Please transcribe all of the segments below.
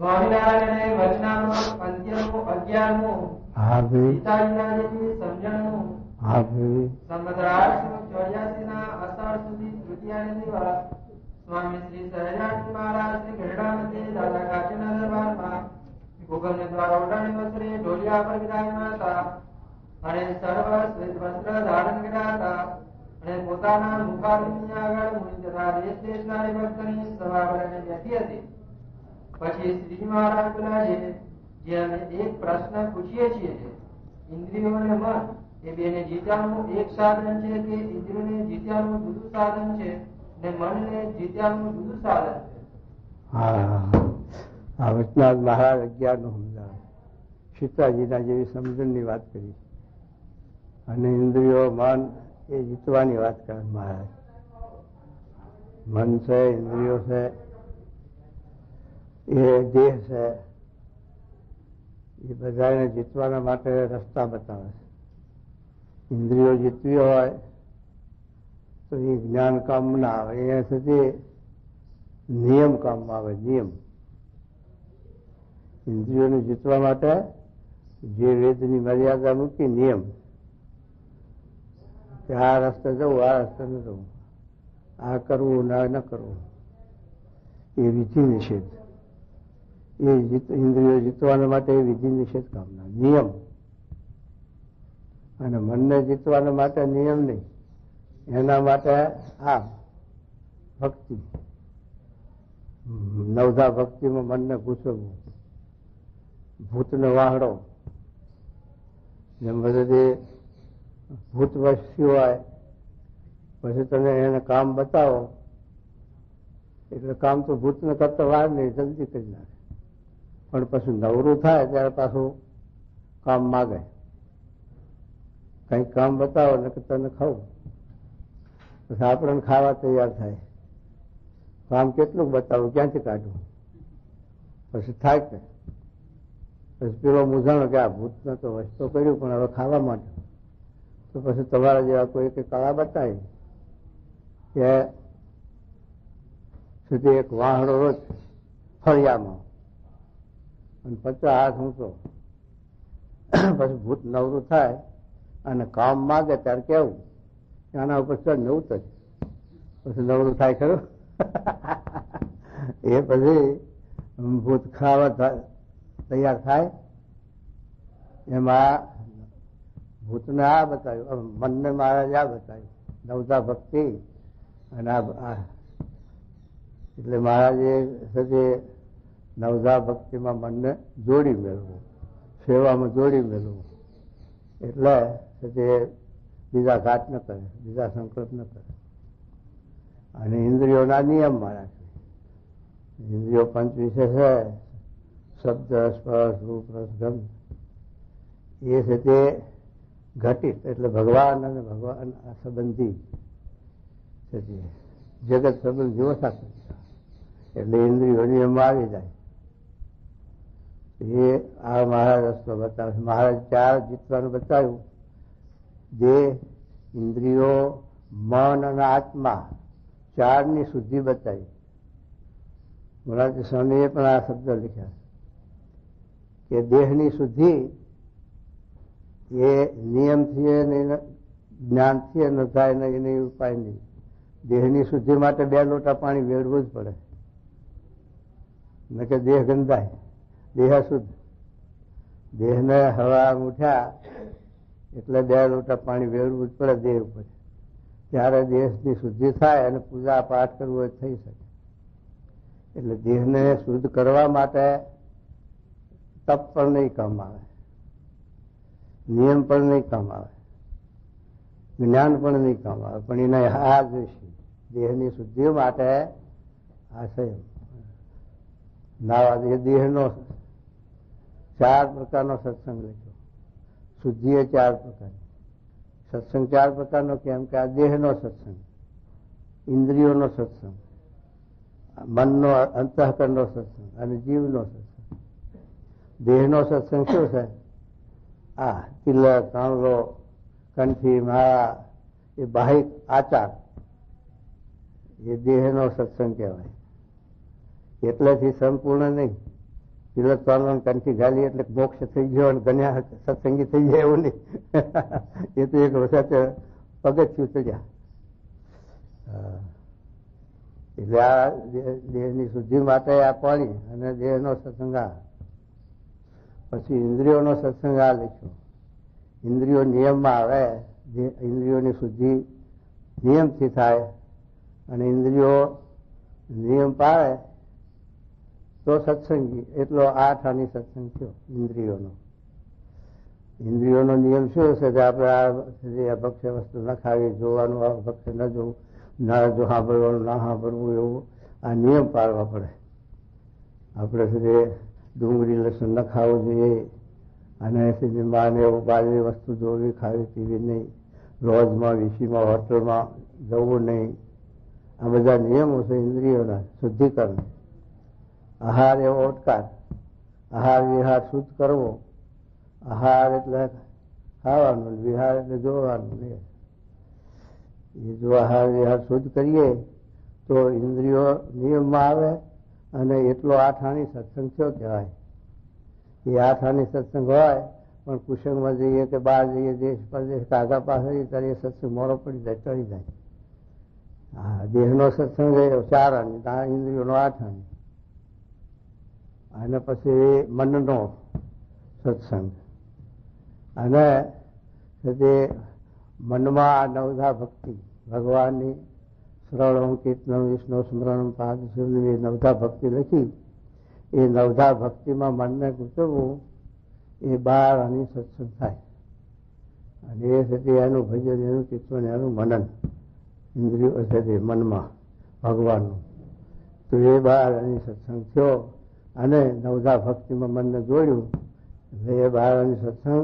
સ્વામિનારાયણ વચનામૃત અંત્યનું 11મું. હા ભાઈ. પિતાજીના જેવી સમજણનું. હા ભાઈ. સંવત 1884 ના અષાઢ સુધી તૃતીયાને દિવસ સ્વામી શ્રી સહજાનંદ મહારાજ શ્રી ગઢડામતે દાદા કાચીના દરબારમાં ભૂગોળને દ્વારા ઉડાણી વસ્ત્રે ઢોલિયા પર વિરાજમાન હતા અને સર્વ શ્વેત વસ્ત્ર ધારણ કર્યા હતા અને પોતાના મુખારવિંદની આગળ મુનિ તથા દેશ દેશના ભક્તની સભા ભરીને બેઠી હતી. પછી શ્રી મહારાજ બોલ્યા છે, જે અમે એક પ્રશ્ન પૂછીએ છીએ, ઇન્દ્રિયો અને મન એ બેને જીત્યાનું એક સાધન છે કે ઇન્દ્રિયોને જીત્યાનું જુદું સાધન છે ને મનને જીત્યાનું જુદું સાધન છે? હા, આ વચનાથ મહારાજ 11નું સમજાવે. સીતાજીના જેવી સમજણની વાત કરી અને ઇન્દ્રિયો મન એ જીતવાની વાત કરે મહારાજ. મન છે, ઇન્દ્રિયો છે, એ દેહ છે, એ બધાને જીતવાના માટે રસ્તા બતાવે છે. ઇન્દ્રિયો જીતવી હોય તો એ જ્ઞાન કામ ના આવે, એ સુધી નિયમ કામમાં આવે. નિયમ ઇન્દ્રિયોને જીતવા માટે જે વેદની મર્યાદા મૂકી, નિયમ કે આ રસ્તે જવું, આ રસ્તે ન જવું, આ કરવું ના ન કરવું, એ વિધિ નિષેધ. એ ઇન્દ્રિયો જીતવા માટે એ વિધિ નિષેધ કામના નિયમ. અને મનને જીતવા માટે નિયમ નહીં, એના માટે આ ભક્તિ, નવધા ભક્તિમાં મનને ઘૂસવવું, ભૂતને વાહડો. જેમ બધી ભૂત વસ્યું હોય પછી તમે એને કામ બતાવો એટલે કામ તો ભૂતને કરતા વાર નહીં, જલ્દી કરી નાખે. પણ પછી નવરું થાય ત્યારે પાછું કામ માગે. કઈક કામ બતાવો ને કે તને ખાવું, પછી આપણને ખાવા તૈયાર થાય. કામ કેટલું બતાવું, ક્યાંથી કાઢવું? પછી થાય કે પછી પેલો મૂંઝાણો કે આ ભૂતને તો વસ્તુ કર્યું પણ હવે ખાવા માટે. તો પછી તમારા જેવા કોઈ કળા બતાવી કે સુધી એક વાહડો રોજ ફળિયામાં અને 50 હાથ ઊંચો, પછી ભૂત નવરું થાય અને કામ માગે ત્યારે કેવું આના ઉપર ચડ ને ઉતર, પછી નવરું થાય ખરું. એ પછી ભૂત ખાવા તૈયાર થાય. એમાં ભૂતને આ બતાવ્યું, મનને મહારાજ આ બતાવ્યું, નવધા ભક્તિ. અને એટલે મહારાજે સજે નવધા ભક્તિમાં મનને જોડી મેળવું, સેવામાં જોડી મેળવું. એટલે સજે બીજા ઘાટ ન કરે, બીજા સંકલ્પ ન કરે. અને ઇન્દ્રિયોના નિયમમાં રાખે. ઇન્દ્રિયો 5 વિશે છે, શબ્દ, સ્પર્શ, રૂપ, રસ, ગંધ. એ છે તે ઘટિત, એટલે ભગવાન અને ભગવાન સંબંધી છે. જગત સંબંધ જેવો સાથે એટલે ઇન્દ્રિયો નિયમમાં આવી જાય. એ આ મહારાજ રસ્તો બતાવે. મહારાજ 4 જીતવાનું બતાવ્યું: દેહ, ઇન્દ્રિયો, મન અને આત્મા. 4ની શુદ્ધિ બતાવી. મોરારજી સ્વામીએ પણ આ શબ્દ લખ્યા કે દેહની શુદ્ધિ એ નિયમથી નહીં, જ્ઞાનથી ન થાય ને એની ઉપાય નહીં. દેહની શુદ્ધિ માટે 2 લોટા પાણી વેડવું જ પડે, ન કે દેહ ગંધાય. દેહ શુદ્ધ, દેહને હવા ઉઠ્યા એટલે 2 લોટા પાણી વેડવું જ પડે દેહ ઉપર. ત્યારે દેહની શુદ્ધિ થાય અને પૂજા પાઠ કરવું હોય થઈ શકે. એટલે દેહને શુદ્ધ કરવા માટે તપ પણ નહીં કામ આવે, નિયમ પણ નહીં કામ આવે, જ્ઞાન પણ નહીં કામ આવે. પણ એને આ જોઈશે દેહની શુદ્ધિ માટે. આ સંયમ નાવા એ દેહનો 4 પ્રકારનો સત્સંગ લખ્યો. શુદ્ધિ એ 4 પ્રકારની. સત્સંગ 4 પ્રકારનો કેમ કે આ દેહનો સત્સંગ, ઇન્દ્રિયોનો સત્સંગ, મનનો અંતઃકરણનો સત્સંગ અને જીવનો સત્સંગ. દેહનો સત્સંગ શું છે? આ તિલક, કાંગલો, કંઠી, માળા, એ બાહિક આચાર, એ દેહનો સત્સંગ કહેવાય. એટલેથી સંપૂર્ણ નહીં. તિલક તોરણ કંઠી ગાલી એટલે મોક્ષ થઈ ગયો અને ગણ્યા સત્સંગી થઈ જાય એવું નહીં. એ તો એક વખત પગથિયું ચડ્યા. એટલે આ દેહની શુદ્ધિ માટે આ પાણી અને દેહનો સત્સંગ આ. પછી ઇન્દ્રિયોનો સત્સંગ આ લખ્યો. ઇન્દ્રિયો નિયમમાં આવે, ઇન્દ્રિયોની શુદ્ધિ નિયમથી થાય અને ઇન્દ્રિયો નિયમ પાળે તો સત્સંગી. એટલો 8 આની સત્સંગ થયો ઇન્દ્રિયોનો. ઇન્દ્રિયોનો નિયમ શું છે કે આપણે આ ભક્ષ્ય વસ્તુ ન ખાવી, જોવાનું આ ભક્ષ્ય ન જોવું, ના જો સાંભળવાનું ના સાંભળવું, એવું આ નિયમ પાળવા પડે. આપણે સુધી ડુંગળી લસણ ન ખાવું જોઈએ અને સિનેમાને એવું બાજરી વસ્તુ જોવી, ખાવી પીવી નહીં, રોજમાં વીસીમાં હોટલમાં જવું નહીં. આ બધા નિયમો છે ઇન્દ્રિયોના શુદ્ધિકરણ. આહાર એવો ઓટકાર, આહાર વિહાર શુદ્ધ કરવો. આહાર એટલે ખાવાનું, વિહાર એટલે જોવાનું. એ જો આહાર વિહાર શુદ્ધ કરીએ તો ઇન્દ્રિયો નિયમમાં આવે અને એટલો 8 આની સત્સંગ થયો કહેવાય. એ 8 આની સત્સંગ હોય પણ કુસંગમાં જઈએ કે બહાર જઈએ, દેશ પરદેશ કાગા પાસે ત્યારે એ સત્સંગ મોડો પડી જાય, ટળી જાય. હા, દેહનો સત્સંગ 4 આની, ઇન્દ્રિયોનો 8 આની. અને પછી મનનો સત્સંગ. અને તે મનમાં નવધા ભક્તિ, ભગવાનની શ્રવણમ કીર્તનમ વિષ્ણુ સ્મરણમ પાદ શિવની નવધા ભક્તિ લખી. એ નવધા ભક્તિમાં મનને ગૂંચવવું, એ 12 આની સત્સંગ થાય. અને એ છે એનું ભજન, એનું કીર્તન, એનું મનન ઇન્દ્રિયો છે મનમાં ભગવાનનું. તો એ 12 આની સત્સંગ થયો અને નવધા ભક્તિમાં મનને જોડ્યું. એટલે એ 12 આની સત્સંગ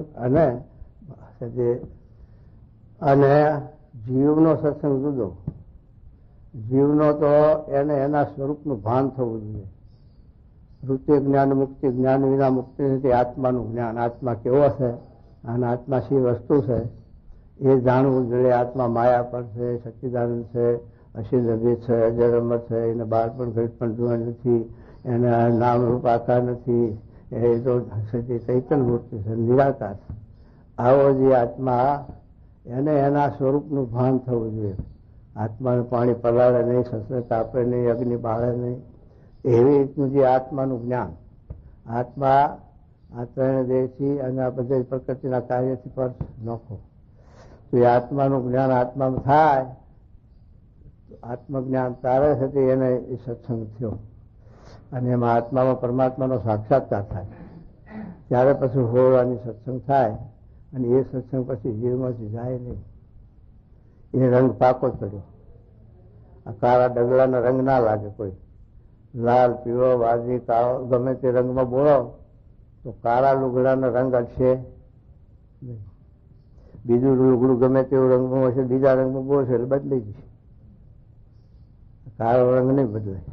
અને જીવનો સત્સંગ જુદો. જીવનો તો એને એના સ્વરૂપનું ભાન થવું જોઈએ. વૃત્તિ જ્ઞાન મુક્તિ, જ્ઞાન વિના મુક્તિ નથી. આત્માનું જ્ઞાન, આત્મા કેવો છે અને આત્મા શી વસ્તુ છે એ જાણવું જોઈએ. આત્મા માયા પર છે, સચ્ચિદાનંદ છે, અસિદ્ધ છે, અજરમર છે, એને બહાર પણ ઘડી પણ જોવા નથી, એના નામરૂપ આકાર નથી. એ તો ચૈતન્ય મૂર્તિ છે, નિરાકાર. આવો જે આત્મા, એને એના સ્વરૂપનું ભાન થવું જોઈએ. આત્માનું પાણી પલાળે નહીં, શસ્ત્ર કાપે નહીં, અગ્નિ બાળે નહીં, એવી રીતનું જે આત્માનું જ્ઞાન. આત્મા આ 3 દેહથી અને આ બધા પ્રકૃતિના કાર્યથી પર નોખો. તો એ આત્માનું જ્ઞાન આત્મામાં થાય, આત્મજ્ઞાન તારે છે એને એ સત્સંગ થયો. અને એમાં આત્મામાં પરમાત્માનો સાક્ષાત્કાર થાય. ત્યારે પછી હોળવાની સત્સંગ થાય. અને એ સત્સંગ પછી જીવમાંથી જાય નહીં. એ રંગ પાકો ચડ્યો. આ કાળા ડગલાના રંગ ના લાગે કોઈ. લાલ, પીળો, વાદળી, કાળો ગમે તે રંગમાં બોલો તો કાળા લુગડાનો રંગ અડશે નહીં. બીજું લુગડું ગમે તેવું રંગમાં હશે, બીજા રંગમાં બોલશે એટલે બદલાઈ જશે. કાળો રંગ નહીં બદલાય.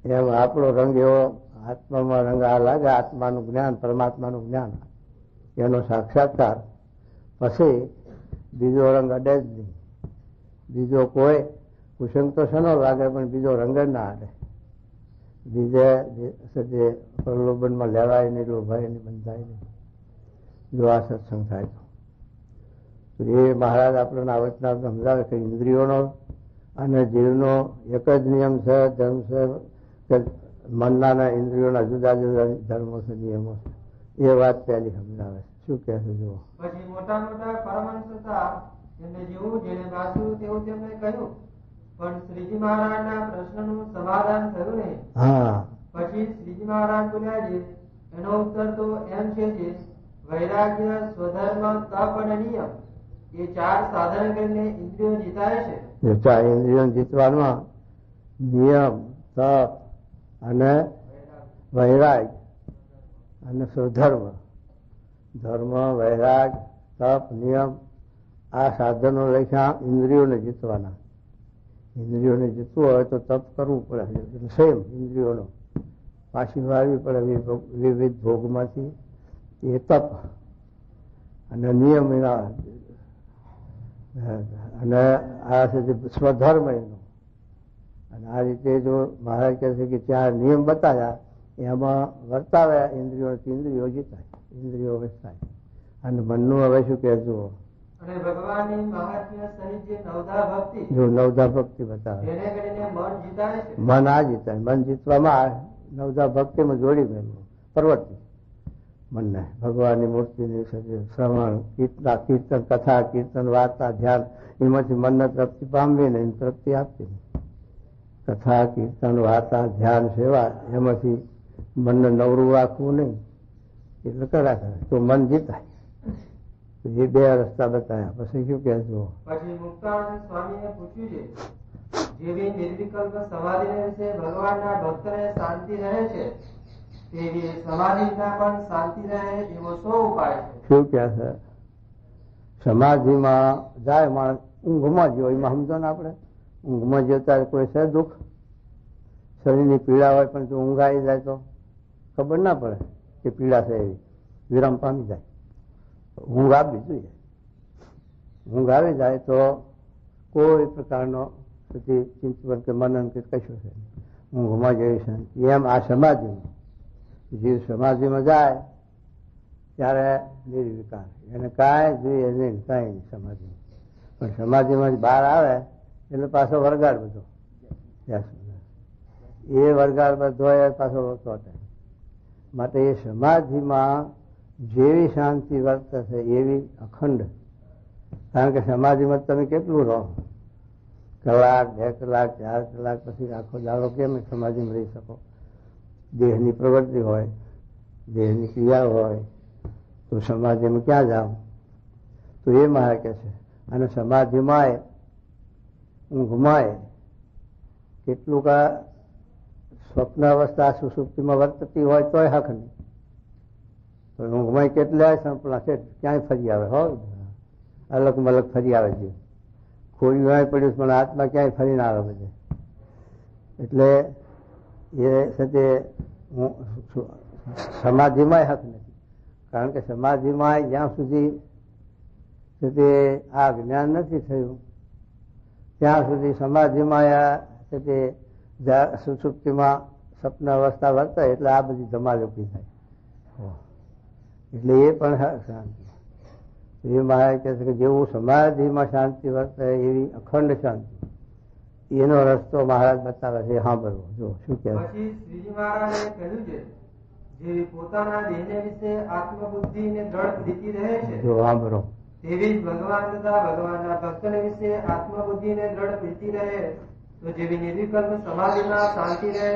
એમ આપણો રંગ એવો આત્મામાં રંગ આ લાગે. આત્માનું જ્ઞાન, પરમાત્માનું જ્ઞાન, એનો સાક્ષાત્કાર. પછી બીજો રંગ અડે જ નહીં. બીજો કોઈ કુસંગ તો શેનો લાગે પણ બીજો રંગ જ ના અડે. બીજે પ્રલોભનમાં લેવાય નહીં, લોભાય નહીં, બંધાય નહીં. જો આ સત્સંગ થાય તો એ મહારાજ આપણને આવતના સમજાવે કે ઇન્દ્રિયોનો અને જીવનો એક જ નિયમ છે, ધર્મ છે કે મનના અને ઇન્દ્રિયોના જુદા જુદા ધર્મો છે, નિયમો છે. એ વાત પહેલી સમજાવે. શું કહે છે જુઓ. પછી મોટા મોટા પરમહંસ હતા, એમને જેવું જેને વાંચ્યું તેવું તેમને કહ્યું, પણ શ્રીજી મહારાજના પ્રશ્નનું સમાધાન થયું નહીં. હા. પછી શ્રીજી મહારાજ બોલ્યા છે, એનો ઉત્તર તો એમ છે કે વૈરાગ્ય, સ્વધર્મ, તપ અને નિયમ એ 4 સાધન કરીને ઇન્દ્રિયો જીતાય છે. ઇન્દ્રિયો જીતવામાં નિયમ, તપ અને વૈરાગ અને સ્વધર્મ, ધર્મ, વૈરાગ, તપ, નિયમ, આ સાધનો લખ્યા ઇન્દ્રિયોને જીતવાના. ઇન્દ્રિયોને જીતવું હોય તો તપ કરવું પડે. સેમ ઇન્દ્રિયોનો પાછી વાળવી પડે વિવિધ ભોગમાંથી. એ તપ અને નિયમ એના. અને આ છે સ્વધર્મ એનો. અને આ રીતે જો મહારાજ કહે છે કે 4 નિયમ બતાવ્યા એમાં વર્તાવે ઇન્દ્રિયોથી ઇન્દ્રિયો જીતાય, ઇન્દ્રિયો વેચાય. અને મનનું હવે શું કે જુઓ, અને ભગવાનની મહાત્મ્ય સહિત જે નવધા ભક્તિ, જો નવધા ભક્તિ બતાવે, એને કરીને મન જીતાય છે. મન આ જીતાય. મન જીતવામાં નવધા ભક્તિમાં જોડી મેળવું પ્રવૃત્તિ મનને ભગવાનની મૂર્તિની શ્રવણ, કીર્તન, કથા, કીર્તન, વાર્તા, ધ્યાન, એમાંથી મનને તૃપ્તિ પામવીને એની તૃપ્તિ આપવી. કથા, કીર્તન, વાર્તા, ધ્યાન, સેવા, એમાંથી મનને નવરું રાખવું નહીં. એટલે કર્યા કરે તો મન જીતાય. એ બે રસ્તા બતાવ્યા. પછી શું કે જુઓ, પછી મુક્તાનંદ સ્વામીએ પૂછ્યું છે, જેવી નિર્વિકલ્પ સમાધિને વિશે ભગવાનના ભક્તને શાંતિ રહે છે, તેવી સમાધિના પણ શાંતિ રહે એવો શો ઉપાય છે? શું કે છે, સમાધિમાં જાય માણસ, ઊંઘમાં જ્યો એમાં સમજો ને આપણે, ઊંઘમાં જ્યો ત્યારે કોઈ છે દુઃખ, શરીરની પીડા હોય પણ જો ઊંઘ આવી જાય તો ખબર ના પડે કે પીડા છે એવી, વિરામ પામી જાય. ઊંઘ આપવી જોઈએ. ઊંઘ આવી જાય તો કોઈ પ્રકારનો ચિંતન કે મનન કે કશું છે ઊંઘમાં જેવી શાંતિ. એમ આ સમાધિમાં જીવ સમાધિમાં જાય ત્યારે નિર્વિકાર, એને કાંઈ જોઈએ નહીં, કાંઈ નહીં સમાધિમાં. પણ સમાધિમાં બહાર આવે એટલે પાછો વરગાડ બધો, એ વરગાડ બધો એ પાછો ચોટે. માટે એ સમાધિમાં જેવી શાંતિ વર્તે છે એવી અખંડ. કારણ કે સમાધિમાં તમે કેટલું રહો, કલાક, 2 કલાક, 4 કલાક, પછી આખો દાડો કેમ સમાધિમાં રહી શકો? દેહની પ્રવૃત્તિ હોય, દેહની ક્રિયા હોય તો સમાધિમાં ક્યાં જાવ? તો એ મહારાજ કહે છે. અને સમાધિમાં ઊંઘમાં કેટલું કા સ્વપ્ન અવસ્થા સુષુપ્તિમાં વર્તતી હોય તોય હક નહીં. તો ઊંઘમાં કેટલાય સંપલા છે, ક્યાંય ફરી આવે, હો અલગ મલગ ફરી આવે છે. ખોયું પડ્યું પણ આત્મા ક્યાંય ફરી ના આવે બધે. એટલે એ સાથે સમાધિમાં હક નથી. કારણ કે સમાધિમાં જ્યાં સુધી આ જ્ઞાન નથી થયું ત્યાં સુધી સમાધિમાં સુષુપ્તિમાં સ્વપ્ન અવસ્થા વર્તાય એટલે આ બધી ધમાલોકી થાય. એટલે એ પણ શાંતિ. એ મહારાજ કહે છે કે જેવું સમાધિમાં શાંતિ વર્તાય એવી અખંડ શાંતિ, એનો રસ્તો મહારાજ બતાવે છે. સાંભળવો. જો શું કહે છે. પછી શ્રીજી મહારાજે કહ્યું છે, જેવી પોતાના દેહને વિશે આત્મબુદ્ધિ ને દ્રઢ પ્રીતિ રહે છે, જો સાંભળો, તેવી જ ભગવાન તથા ભગવાનના ભક્તને વિશે આત્મબુદ્ધિ ને દ્રઢ પ્રીતિ રહે, તો જેવી નિર્વિકલ્પ સમાધિમાં શાંતિ રહે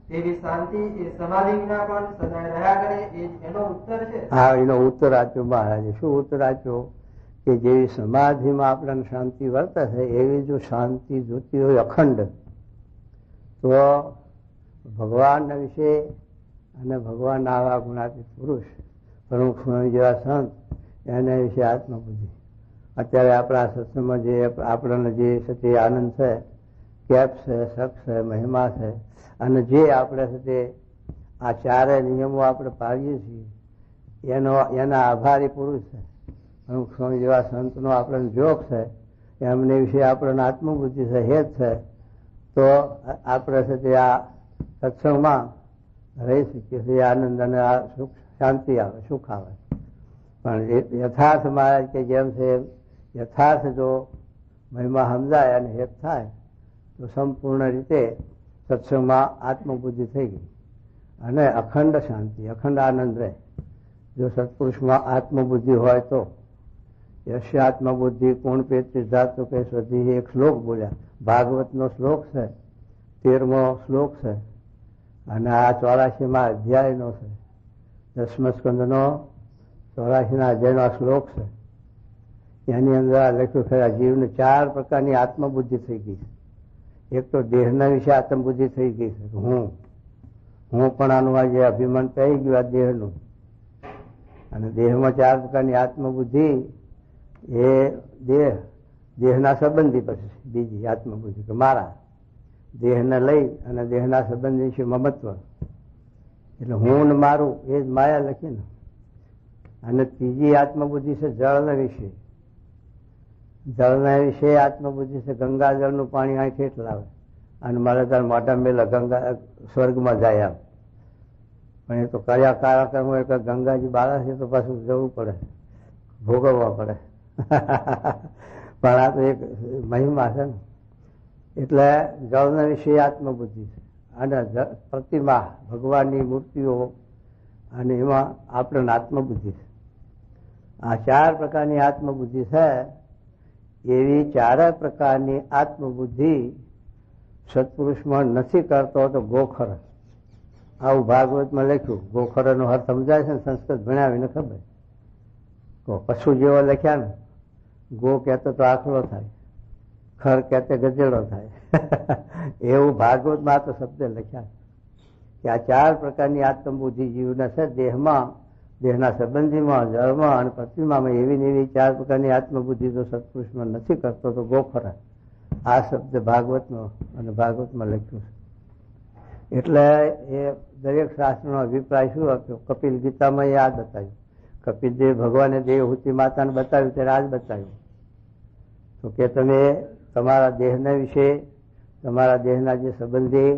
તેવી શાંતિ એ સમાધિ વિના પણ સદાય રહ્યા કરે. એ એનો ઉત્તર છે. હા, એનો ઉત્તર આપ્યો મહારાજે. શું ઉત્તર આપ્યો? કે જેવી સમાધિમાં આપણને શાંતિ વર્તે છે એવી જો શાંતિ જોતી હોય અખંડ, તો ભગવાનના વિશે અને ભગવાનના આવા ગુણાતીત પુરુષ પ્રમુખ સ્વામી જેવા સંત એના વિશે આત્મબુદ્ધિ. અત્યારે આપણા સત્સંગમાં જે આપણને જે સત્ય આનંદ છે, કેપ છે, શક છે, મહિમા છે, અને જે આપણે સાથે આ ચારે નિયમો આપણે પાડીએ છીએ એના આભારી પુરુષ છે. પ્રમુખ સ્વામી જેવા સંતનો આપણને જોગ છે, એમને વિશે આપણને આત્મબુદ્ધિ છે, હેત છે, તો આપણે સાથે આ સત્સંગમાં રહી શકીએ છીએ. આનંદ અને આ સુખ, શાંતિ આવે, સુખ આવે. પણ યથાર્થ મહારાજ કે જેમ છે યથાર્થ જો મહિમા સમજાય અને હેત થાય તો સંપૂર્ણ રીતે સત્સંગમાં આત્મબુદ્ધિ થઈ ગઈ અને અખંડ શાંતિ, અખંડ આનંદ રહે. જો સત્પુરુષમાં આત્મબુદ્ધિ હોય તો યશ્ય આત્મબુદ્ધિ કોણ પેત્રી ધાતુ કે સ્વધી, એક શ્લોક બોલ્યા. ભાગવતનો શ્લોક છે, 13મો શ્લોક છે, અને આ 84મા અધ્યાયનો છે. 10મા સ્કંદનો 84ના અધ્યાયનો શ્લોક છે. એની અંદર લખ્યું ખરા જીવને 4 પ્રકારની આત્મબુદ્ધિ થઈ ગઈ છે. એક તો દેહના વિશે આત્મબુદ્ધિ થઈ ગઈ છે. હું પણ આનું આ જે અભિમાન થઈ ગયું આ દેહનું, અને દેહમાં 4 પ્રકારની આત્મબુદ્ધિ એ દેહના સંબંધી. પછી બીજી આત્મબુદ્ધિ કે મારા દેહને લઈ અને દેહના સંબંધી છે મમત્વ, એટલે હું ને મારું એ જ માયા લખીને. અને ત્રીજી આત્મબુદ્ધિ છે જળના વિશે. જળના વિશે આત્મબુદ્ધિ છે ગંગાજળનું પાણી અહીં ઠેઠ લાવે અને મારે તાર મોટા મેલા ગંગા સ્વર્ગમાં જાય. આમ પણ એ તો કયા કાર્યક્રમ હોય કે ગંગાજી બાળા છે તો પાછું જવું પડે, ભોગવવા પડે. પણ આ તો એક મહિમા છે ને. એટલે જળના વિશે આત્મબુદ્ધિ છે, અને પ્રતિમા ભગવાનની મૂર્તિઓ, અને એમાં આપણે આત્મબુદ્ધિ છે. આ 4 પ્રકારની આત્મબુદ્ધિ છે. એવી 4 પ્રકારની આત્મબુદ્ધિ સત્પુરુષમાં નથી કરતો તો ગોખર. આવું ભાગવતમાં લખ્યું. ગોખરનો અર્થ સમજાય છે ને, સંસ્કૃત ભણ્યા વિને ખબર. પશુ જેવો લખ્યા ને, ગો કહેતો તો આખલો થાય, ખર કહેતે ગજેડો થાય. એવું ભાગવતમાં તો શબ્દ લખ્યા કે આ 4 પ્રકારની આત્મબુદ્ધિ જીવના છે દેહમાં, દેહના સંબંધીમાં, જળમાં અને પૃથ્વીમાં. એવી ને એવી 4 પ્રકારની આત્મબુદ્ધિ તો સત્પુરુષમાં નથી કરતો તો ગોખરા. આ શબ્દ ભાગવતનો અને ભાગવતમાં લખ્યું છે. એટલે એ દરેક શાસ્ત્રનો અભિપ્રાય શું આપ્યો? કપિલ ગીતામાં એ આ બતાવ્યું. કપિલદેવ ભગવાને દેવહૂતિ માતાને બતાવ્યું ત્યારે આ જ બતાવ્યું. તો કે તમે તમારા દેહના વિશે, તમારા દેહના જે સંબંધી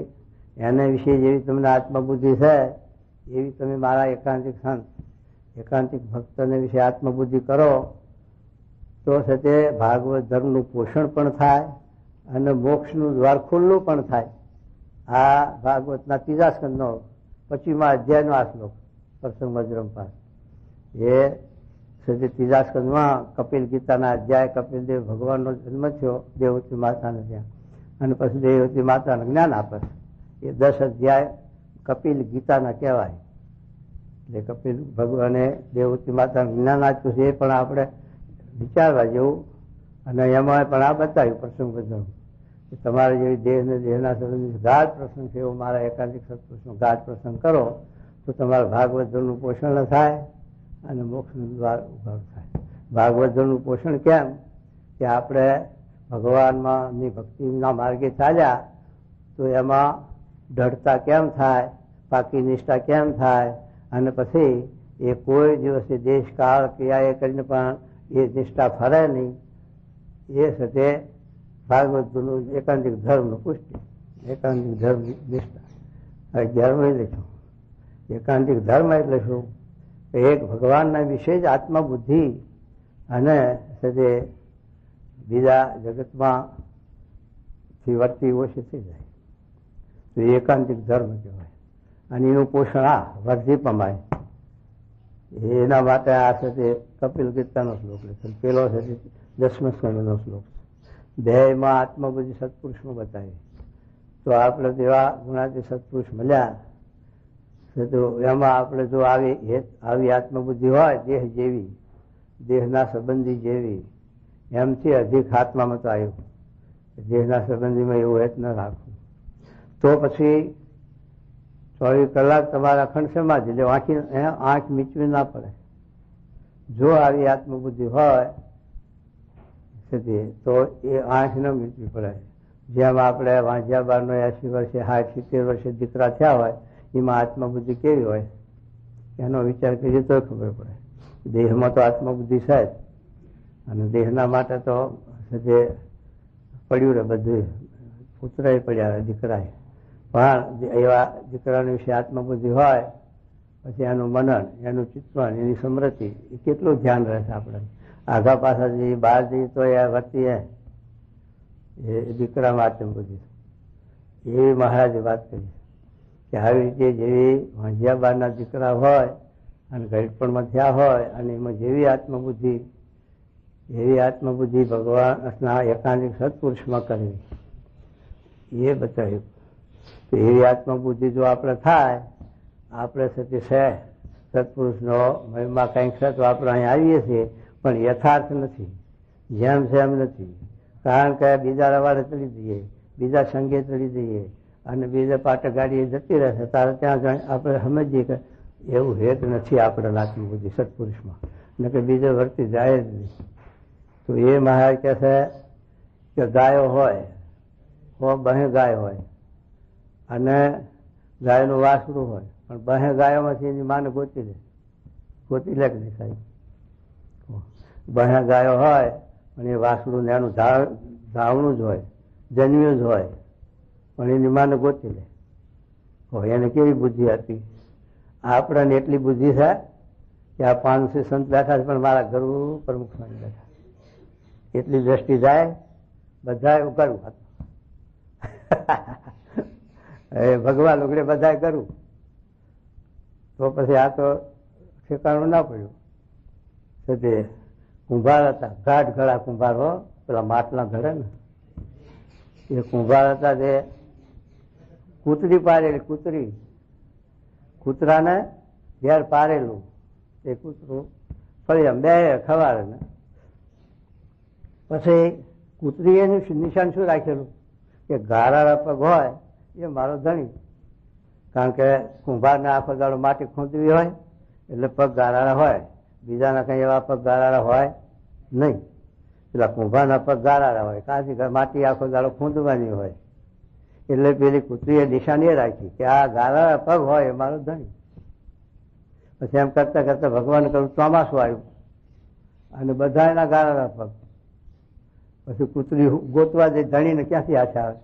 એના વિશે જેવી તમને આત્મબુદ્ધિ છે, એવી તમે મારા એકાંતિક સંત, એકાંતિક ભક્તને વિશે આત્મબુદ્ધિ કરો તો છે તે ભાગવત ધર્મનું પોષણ પણ થાય અને મોક્ષનું દ્વાર ખુલ્લું પણ થાય. આ ભાગવતના 3જા સ્કંદનો 25મા અધ્યાયનો આ શ્લોક પ્રસંગ વજ્રમપાદ. એ છે 3જા સ્કંદમાં કપિલ ગીતાના અધ્યાય, કપિલદેવ ભગવાનનો જન્મ થયો દેવહૂતિ માતાને ત્યાં, અને પછી દેવહૂતિ માતાને જ્ઞાન આપે. એ 10 અધ્યાય કપિલ ગીતાના કહેવાય. એટલે કપિલ ભગવાને દેવહૂતિ માતાને જ્ઞાન આપ્યું છે, એ પણ આપણે વિચારવા જેવું. અને એમાં પણ આ બતાવ્યું પ્રસંગ બધો કે તમારે જેવી દેહને દેહના સંબંધી ગાઢ પ્રસંગ છે એવો મારા એકાંતિક સત્પુરુષનો ગાઢ પ્રસંગ કરો તો તમારા ભાગવત ધર્મનું પોષણ થાય અને મોક્ષનું દ્વાર ઉભા થાય. ભાગવત ધર્મનું પોષણ કેમ? કે આપણે ભગવાનમાંની ભક્તિના માર્ગે ચાલ્યા તો એમાં દૃઢતા કેમ થાય, પાકી નિષ્ઠા કેમ થાય, અને પછી એ કોઈ દિવસે દેશ કાળ ક્રિયા એ કરીને પણ એ નિષ્ઠા ફરે નહીં. એ સાથે ભાગવત એકાંતિક ધર્મનું પુષ્ટિ, એકાંતિક ધર્મ નિષ્ઠા. હવે 11 લખ્યું એકાંતિક ધર્મ એટલે શું? એક ભગવાનના વિશે જ આત્મબુદ્ધિ અને સાથે બીજા જગતમાં થી વર્તી ઓછી થઈ જાય તો એકાંતિક ધર્મ કહેવાય. અને એનું પોષણ આ વર્ધી પમાય. એના માટે આ સાથે કપિલ ગીતાનો શ્લોક લખ્યો. પેલો છે 10મા સ્કંદનો શ્લોક. 2માં આત્મબુદ્ધિ સત્પુરુષમાં બતાવી. તો આપણે તેવા ગુણાતી સત્પુરુષ મળ્યા તો એમાં આપણે જો આવી આત્મબુદ્ધિ હોય દેહ જેવી, દેહના સંબંધી જેવી, એમથી અધિક આત્મામાં તો આવ્યું. દેહના સંબંધીમાં એવું હેત ન રાખવું. તો પછી 24 કલાક તમારા ખંડસેમાં જ એટલે આંખ મીચવી ના પડે. જો આવી આત્મબુદ્ધિ હોય તો એ આંખ ન મીચવી પડે. જેમ આપણે વાંઝ્યા 80 વર્ષે 60-70 વર્ષે દીકરા થયા હોય, એમાં આત્મબુદ્ધિ કેવી હોય એનો વિચાર કરીએ તો ખબર પડે. દેહમાં તો આત્મબુદ્ધિ છે જ, અને દેહના માટે તો જે પડ્યું રહે બધું, પુત્રએ પડ્યા દીકરાએ. પણ એવા દીકરાના વિશે આત્મબુદ્ધિ હોય પછી એનું મનન, એનું ચિંતન, એની સ્મૃતિ એ કેટલું ધ્યાન રહેશે આપણે. આઘા પાછા જઈએ, બહાર જઈએ તો એ વર્તી એ દીકરામાં આત્મબુદ્ધિ. એવી મહારાજે વાત કરી કે આવી રીતે જેવી વાંઝિયાબાના દીકરા હોય અને ગરીબપણમાં થયા હોય અને એમાં જેવી આત્મબુદ્ધિ, એવી આત્મબુદ્ધિ ભગવાનના એકાંતિક સત્પુરુષમાં કરવી એ બતાવ્યું. તો એવી આત્મબુદ્ધિ જો આપણે થાય, આપણે સતી છે સત્પુરુષનો મહિમા કંઈક છે તો આપણે અહીં આવીએ છીએ, પણ યથાર્થ નથી, જેમ છે એમ નથી. કારણ કે બીજા રવાડે ચડી જઈએ, બીજા સંગે ચડી જઈએ અને બીજા પાટે ગાડી જતી રહેશે તારે ત્યાં આપણે સમજીએ કે એવું હેત નથી આપણે આત્મબુદ્ધિ સત્પુરુષમાં, ને કે બીજે વર્તી જાય જ નહીં. તો એ મહારાજ કહે છે કે ગાયો હોય, 2 ગાય હોય અને ગાયનું વાસરું હોય, પણ 2 ગાયોમાંથી એની માને ગોતી લે કે નહીં સાહેબ? 2 ગાયો હોય પણ એ વાસરું એનું ધાવણું જ હોય, જન્મ્યું જ હોય, પણ એની માને ગોતી લે. એને કેવી બુદ્ધિ હતી? આપણને એટલી બુદ્ધિ છે કે આ 500 સંત બેઠા છે પણ મારા ગુરુ પ્રમુખ સ્વામી બેઠા, એટલી દ્રષ્ટિ જાય બધા એવું કરવું. ભગવાન ઉગડે બધા કરવું તો પછી આ તો ઠેકાણું ના પડ્યું. તે કુંભાર હતા, ગાઢ ગળા કુંભાર હો, પેલા માટલા ઘડે ને એ કુંભાર હતા. તે કૂતરી પાડેલી, કૂતરાને ઘેર પાડેલું, એ કૂતરું ફરી બે ખવાડે ને પછી કૂતરી એનું નિશાન શું રાખેલું કે ગારાળા પગ હોય એ મારો ધણી. કારણ કે કુંભારને આખો દાડો માટી ખોદવી હોય એટલે પગ ગારાળા હોય, બીજાના કઈ એવા પગ ગારાળા હોય નહીં. પેલા કુંભારના પગ ગારાળા હોય, કાંથી માટી આખો દાડો ખૂંદવાની હોય. એટલે પેલી કૂતરીએ નિશાની એ રાખી કે આ ગારાળા પગ હોય એ મારો ધણી. પછી એમ કરતા કરતા ભગવાન કહ્યું ચોમાસું આવ્યું અને બધા એના ગારાળા પગ. પછી કૂતરી ગોતવા જાય ધણીને ક્યાંથી આશા આવે?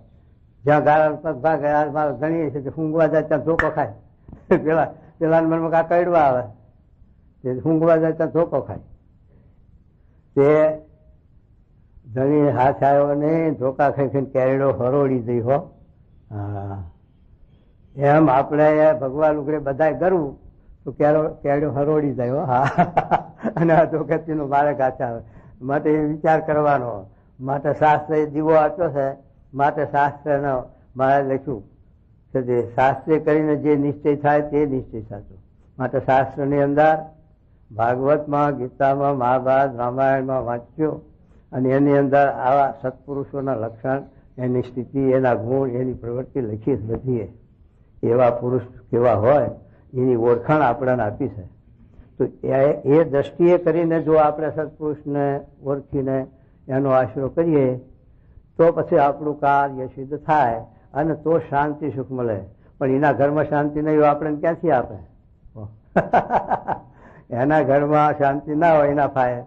જ્યાં ગાળા પગ ભાગે મારો ધણી છે ઊંઘવા જાય ત્યાં ધોકો ખાય. પેલા મનમાં કા કડવા આવે, ઊંઘવા જાય ત્યાં ધોકો ખાય. તે ધણી હાથ આવ્યો ને ધોકા ખાઈ ખાઈને કેરડો હરોડી દઈ હો. હા, એમ આપણે ભગવાન ઉગડે બધા કરવું તો કેરડો હરોડી જાય હો. હા, અને આ ધોકેતીનો મારે ગાછા આવે. માટે એ વિચાર કરવાનો. માટે શાસ્ત્ર દીવો આપ્યો છે, માટે શાસ્ત્રનો મારે લખ્યું કે જે શાસ્ત્રે કરીને જે નિશ્ચય થાય તે નિશ્ચય સાચો. માટે શાસ્ત્રની અંદર ભાગવતમાં, ગીતામાં, મહાભારત, રામાયણમાં વાંચ્યો અને એની અંદર આવા સત્પુરુષોના લક્ષણ, એની સ્થિતિ, એના ગુણ, એની પ્રવૃત્તિ લખી બધી. એવા પુરુષ કેવા હોય એની ઓળખાણ આપણને આપી છે. તો એ દ્રષ્ટિએ કરીને જો આપણે સત્પુરુષને ઓળખીને એનો આશરો કરીએ તો પછી આપણું કાર્ય સિદ્ધ થાય અને તો શાંતિ સુખ મળે. પણ એના ઘરમાં શાંતિ નહીં આપણને ક્યાંથી આપે? એના ઘરમાં શાંતિ ના હોય એના ફાયર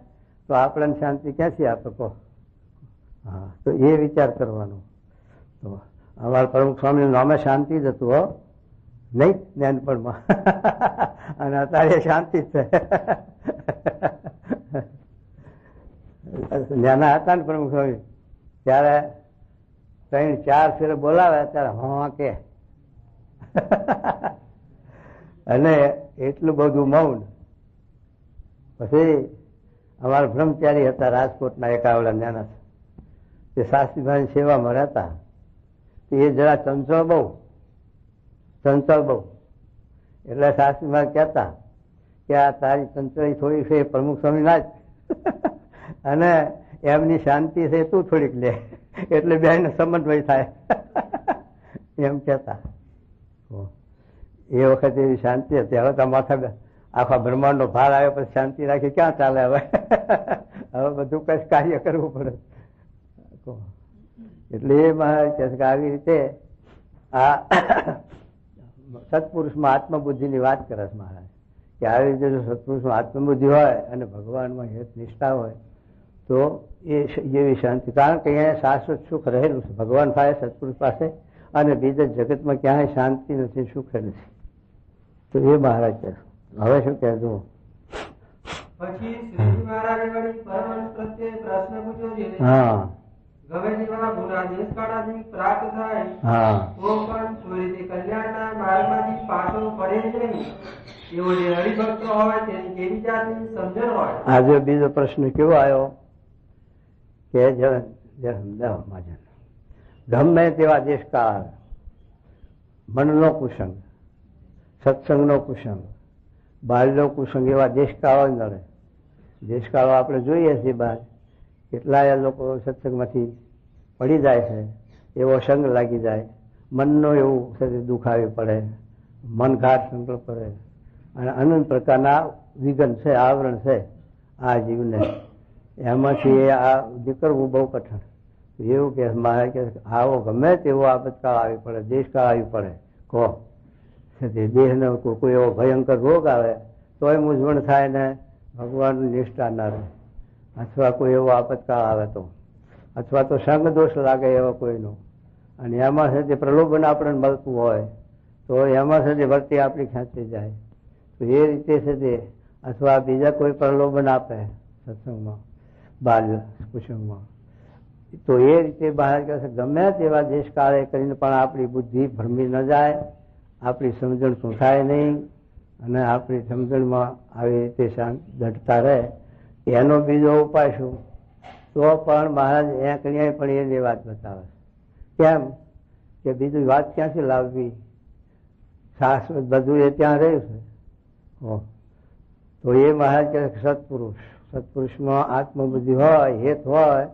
તો આપણને શાંતિ ક્યાંથી આપે કહો? હા, તો એ વિચાર કરવાનો. તો અમારા પ્રમુખ સ્વામી નામે શાંતિ જ હતું હો, નહીં જ્ઞાનપણમાં. અને અત્યારે શાંતિ જ છે. નાના હતા ને પ્રમુખ સ્વામી ત્યારે 3-4 ફેરે બોલાવે ત્યારે હા કે અને એટલું બધું મૌન. પછી અમારા બ્રહ્મચારી હતા રાજકોટના એકાવડા નાના, તે શાસ્ત્રીભાઈ સેવામાં રહેતા. એ જરા ચંચળ બહુ. એટલે શાસ્ત્રીભાઈ કહેતા કે આ તારી ચંચળી થોડી છે પ્રમુખ સ્વામી ના જ અને એમની શાંતિ છે તું થોડીક લે, એટલે બેને સમન્વય થાય એમ કેતા. એ વખતે એવી શાંતિ હતી. હવે તો માથા આખા બ્રહ્માંડનો ભાર આવ્યો પછી શાંતિ રાખી ક્યાં ચાલે? હવે બધું કઈ કાર્ય કરવું પડે. એટલે એ મહારાજ કહે છે કે આવી રીતે આ સત્પુરુષમાં આત્મબુદ્ધિની વાત કરે છે મહારાજ કે આવી રીતે જો સત્પુરુષમાં આત્મબુદ્ધિ હોય અને ભગવાનમાં હેત નિષ્ઠા હોય તો એ જેવી શાંતિ. કારણ કે અહીંયા શાશ્વત સુખ રહેલું છે ભગવાન પાસે, સત્પુરુષ પાસે, અને બીજા જગતમાં ક્યાંય શાંતિ નથી, સુખ નથી. તો એ મહારાજ કહે. હવે શું કહેજો? પછી શ્રીજી મહારાજે વળી પરમહંસ પ્રત્યે પ્રશ્ન પૂછ્યો છે. હા, ગમે તેવા ગુના દેશકાળાથી પ્રાપ્ત થાય હા, તો પણ ચોરીથી કલ્યાણના માર્ગમાંથી પાછો પડે જ નહીં. એવો જે હરિભક્ત હોય તેની કેવી જાતની સમજણ હોય? આજે બીજો પ્રશ્ન કેવો આવ્યો કે ગમે તેવા દેશકાળ, મનનો કુસંગ, સત્સંગનો કુસંગ, બાળનો કુસંગ, એવા દેશકાળો નડે. દેશકાળો આપણે જોઈએ છીએ બહાર કેટલાય લોકો સત્સંગમાંથી પડી જાય છે, એવો સંગ લાગી જાય, મનનો એવું દુઃખ આવી પડે, મન ઘાટ સંકલ્પ પડે અને અનંત પ્રકારના વિઘ્ન છે, આવરણ છે આ જીવને. એમાંથી આ નીકળવું બહુ કઠણ. એવું કે મારે કે આવો ગમે તેવો આપતકાળ આવી પડે, દેશકાળ આવી પડે, કહો દેહનો કોઈ એવો ભયંકર રોગ આવે તોય મૂંઝવણ થાય ને ભગવાનની નિષ્ઠા ના રહે, અથવા કોઈ એવો આપતકાળ આવે તો, અથવા તો સંગ દોષ લાગે એવો કોઈનો, અને એમાં છે તે પ્રલોભન આપણને મળતું હોય તો એમાં છે તે વર્તી આપણી ખેંચી જાય. એ રીતે છે તે, અથવા બીજા કોઈ પ્રલોભન આપે સત્સંગમાં, બાલ્ય કુસુમમાં, તો એ રીતે બહાર કહે છે ગમે તેવા દેશકાળે કરીને પણ આપણી બુદ્ધિ ભ્રમી ન જાય, આપણી સમજણ સુંઠાય નહીં, અને આપણી સમજણમાં આવી રીતે શાંત દઢતા રહે. એનો બીજો ઉપાય શું? તો પણ મહારાજ ક્યાંય પણ એની વાત બતાવે. કેમ કે બીજી વાત ક્યાંથી લાવવી? શાશ્વત બધું એ ત્યાં રહ્યું છે. તો એ મહારાજ કહે સત્પુરુષમાં આત્મબુદ્ધિ હોય, હેત હોય,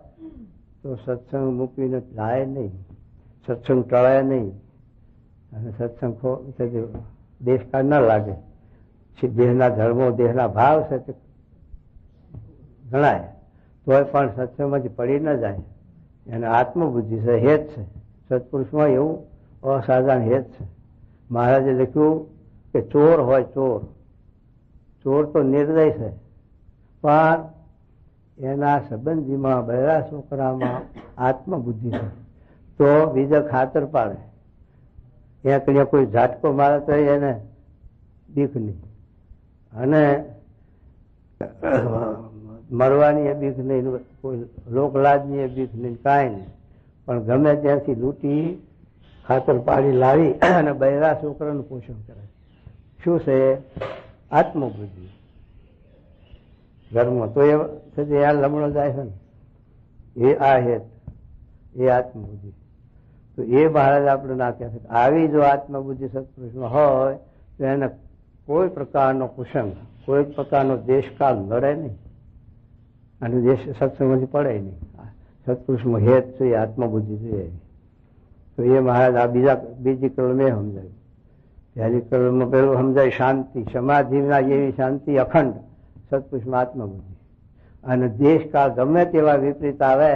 તો સત્સંગ મૂકીને જાય નહીં, સત્સંગ ટળે નહીં, અને સત્સંગ દેશકાળ ન લાગે. દેહના ધર્મો, દેહના ભાવ છે તે ગણાય, તોય પણ સત્સંગમાંથી પડી ન જાય. એને આત્મબુદ્ધિ છે, હેત છે. સત્પુરુષમાં એવું અસાધારણ હેત છે. મહારાજે લખ્યું કે ચોર હોય, ચોર તો નિર્દય છે, પણ એના સંબંધીમાં, બહેરા છોકરામાં આત્મબુદ્ધિ છે, તો બીજા ખાતર પાડે. ત્યાં કોઈ ઝાટકો મારે તો એને બીક નહીં, અને મરવાની એ બીક નહીં, કોઈ લોકલાજની એ બીક નહીં, કાંઈ નહીં. પણ ગમે ત્યાંથી લૂંટી ખાતર પાડી લાવી અને બહેરા છોકરાનું પોષણ કરે. શું છે? આત્મબુદ્ધિ. ઘરમાં તો એ આ લમણો જાય છે ને, એ આ હેત, એ આત્મબુદ્ધિ. તો એ મહારાજ આપણે ના કહે છે. આવી જો આત્મબુદ્ધિ સત્પુરુષમાં હોય તો એને કોઈ પ્રકારનો કુસંગ, કોઈ પ્રકારનો દેશકાળ લડે નહીં, અને દેશ સત્સંગમાંથી પડે નહીં. સત્પુરુષમાં હેત જોઈએ, આત્મબુદ્ધિ જોઈએ. તો એ મહારાજ આ બીજી કલમે સમજાયું. પહેલી કલમમાં પેલું સમજાય શાંતિ, સમાધિના જેવી શાંતિ અખંડ સત્પુરુષમાં આત્મબુદ્ધિ. અને દેશકાળ ગમે તેવા વિપરીત આવે,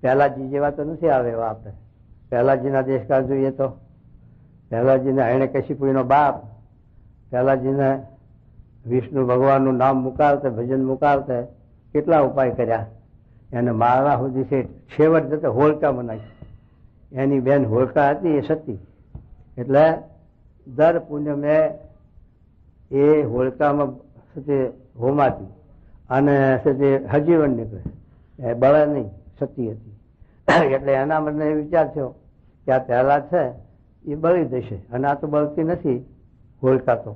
પહેલાજી જેવા તો નથી આવે એવા આપણે. પહેલાજીના દેશકાળ જોઈએ તો પહેલાજીને હિરણ્યકશિપુનો બાપ, પહેલાજીને વિષ્ણુ ભગવાનનું નામ મુકાવતે, ભજન મુકાવતે કેટલા ઉપાય કર્યા. એને મારવા સુધી છે, છેવટ જતે હોળકા બનાવી. એની બેન હોળકા હતી, એ સતી, એટલે દર પુણ્યમે એ હોળકામાં હોમાતી અને હજીવન નીકળે, એ બળે નહીં, સતી હતી. એટલે એના મને વિચાર થયો કે આ પહેલા છે એ બળી જશે, અને આ તો બળતી નથી હોળકા તો,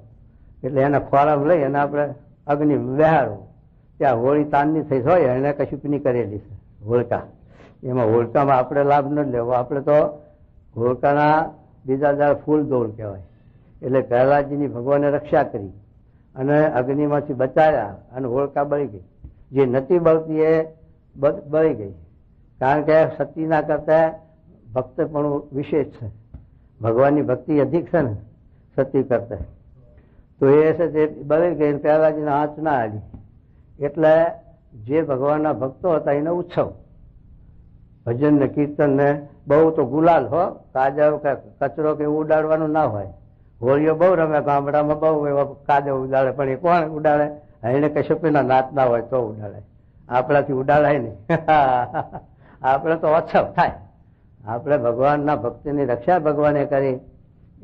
એટલે એના ખોરાક લઈ અને આપણે અગ્નિ વહાડવું. ત્યાં હોળી તાનની થઈ હોય, એને કશુંકની કરેલી છે હોળકા. એમાં હોળકામાં આપણે લાભ ન લેવો. આપણે તો હોળકાના બીજા દાળ ફૂલ દોડ કહેવાય. એટલે પ્રહલાદજીની ભગવાને રક્ષા કરી અને અગ્નિમાંથી બચાવ્યા, અને હોળકા બળી ગઈ. જે નથી બળતી એ બળી ગઈ, કારણ કે સતીના કરતા ભક્તપણું વિશેષ છે. ભગવાનની ભક્તિ અધિક છે ને સતી કરતા. તો એ છે તે બળી ગઈ, પ્રહલાદજીના હાથ ના હાલી. એટલે જે ભગવાનના ભક્તો હતા એને ઉત્સવ, ભજન ને કીર્તન ને બહુ તો ગુલાલ હો, કાદવ કે કચરો કે એવું ઉડાડવાનું ના હોય. હોળીઓ બહુ રમે ગામડામાં, બહુ એવા કાદવ ઉડાડે, પણ એ કોણ ઉડાડે? એને કશુંના નાત ના હોય તો ઉડાડે. આપણાથી ઉડાડાય નહીં. આપણે તો ઓછવ થાય. આપણે ભગવાનના ભક્તિની રક્ષા ભગવાને કરી,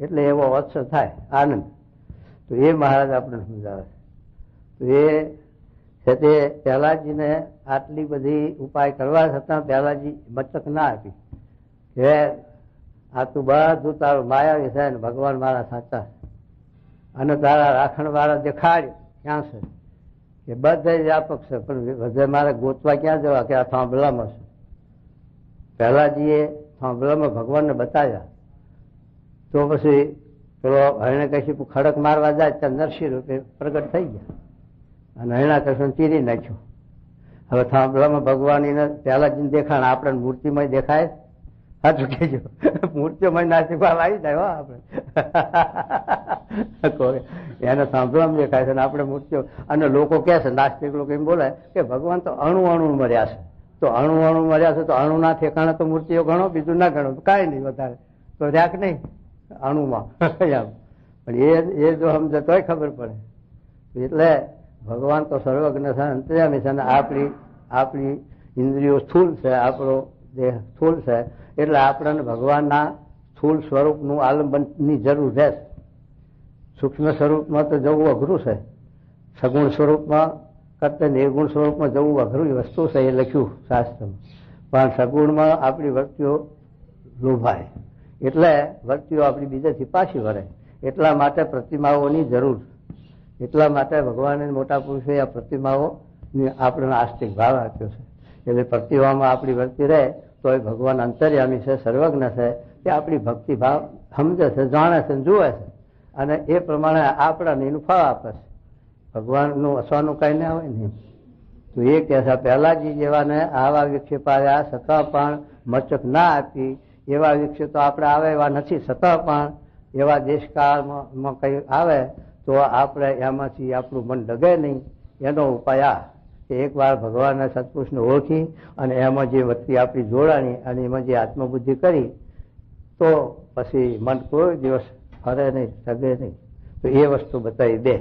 એટલે એવો ઓછવ થાય, આનંદ. તો એ મહારાજ આપણે સમજાવે. તો એ છે તે પહેલાજીને આટલી બધી ઉપાય કરવા છતાં પહેલાજી મચક ના આપી કે આ તું બધું તારું માયાવી છે ને ભગવાન મારા સાચા, અને તારા રાખણ વાળા દેખાડ્યું ક્યાં છે કે બધે વ્યાપક છે, પણ બધે મારે ગોતવા ક્યાં જવા કે આ થાંભલામાં છે. પહેલાજીએ થાંભલામાં ભગવાનને બતાવ્યા. તો પછી પેલો હિરણ્યકશિપુ ખડક મારવા જાય ત્યાં નરસિંહ રૂપે પ્રગટ થઈ ગયા અને હિરણ્યકશિપુને ચીરી નાખ્યો. હવે થાંભલામાં ભગવાન પહેલાજીને દેખાણ, આપણે મૂર્તિમાં દેખાય. સાચું કહેજો, મૂર્તિઓમાં નાસિકવાલ આવી જાય હો આપણે. એને સાંભળવામાં દેખાય છે ને આપણે મૂર્તિઓ. અને લોકો કહે છે, નાસ્તિક લોકો એમ બોલે કે ભગવાન તો અણુ મર્યા છે. તો અણુ મર્યા છે તો અણુના ઠેકાણે તો મૂર્તિઓ ગણો, બીજું ના ગણો, કાંઈ નહીં વધારે તો રાખ નહીં અણુમાં. પણ એ જો સમજે તોય ખબર પડે. એટલે ભગવાન તો સર્વજ્ઞ છે, અંતર્યામી છે, અને આપણી ઇન્દ્રિયો સ્થૂળ છે, આપણો દેહ સ્થૂળ છે. એટલે આપણને ભગવાનના સ્થૂળ સ્વરૂપનું આલંબનની જરૂર રહેશે. સૂક્ષ્મ સ્વરૂપમાં તો જવું અઘરું છે. સગુણ સ્વરૂપમાં કરતા નિર્ગુણ સ્વરૂપમાં જવું અઘરું વસ્તુ છે, એ લખ્યું શાસ્ત્રમાં. પણ સગુણમાં આપણી વૃત્તિઓ લોભાય એટલે વૃત્તિઓ આપણી બીજાથી પાછી વળે. એટલા માટે પ્રતિમાઓની જરૂર. એટલા માટે ભગવાને મોટા પુરુષે આ પ્રતિમાઓ આપણને આસ્તિક ભાવ આપ્યો છે. એટલે પ્રતિમામાં આપણી વૃત્તિ રહે તો એ ભગવાન અંતર્યામી છે, સર્વજ્ઞ છે, તે આપણી ભક્તિ ભાવ સમજે છે, જાણે છે, જુએ છે, અને એ પ્રમાણે આપણાને એનું ફળ આપે છે. ભગવાનનું અસવાનું કઈ ના હોય ને. તો એ કહે છે પહેલાજી જેવાને આવા વિક્ષેપ આવ્યા છતાં પણ મચક ના આપી, એવા વિક્ષેપો આપણે આવે એવા નથી, છતાં પણ એવા દેશકાળમાં કઈ આવે તો આપણે એમાંથી આપણું મન ડગે નહીં. એનો ઉપાય આ કે એકવાર ભગવાનના સત્પુરુષને ઓળખી અને એમાં જે વૃત્તિ આપણી જોડાણી અને એમાં જે આત્મબુદ્ધિ કરી તો પછી મન કોઈ દિવસ ફરે નહીં, સગે નહીં. તો એ વસ્તુ બતાવી દે.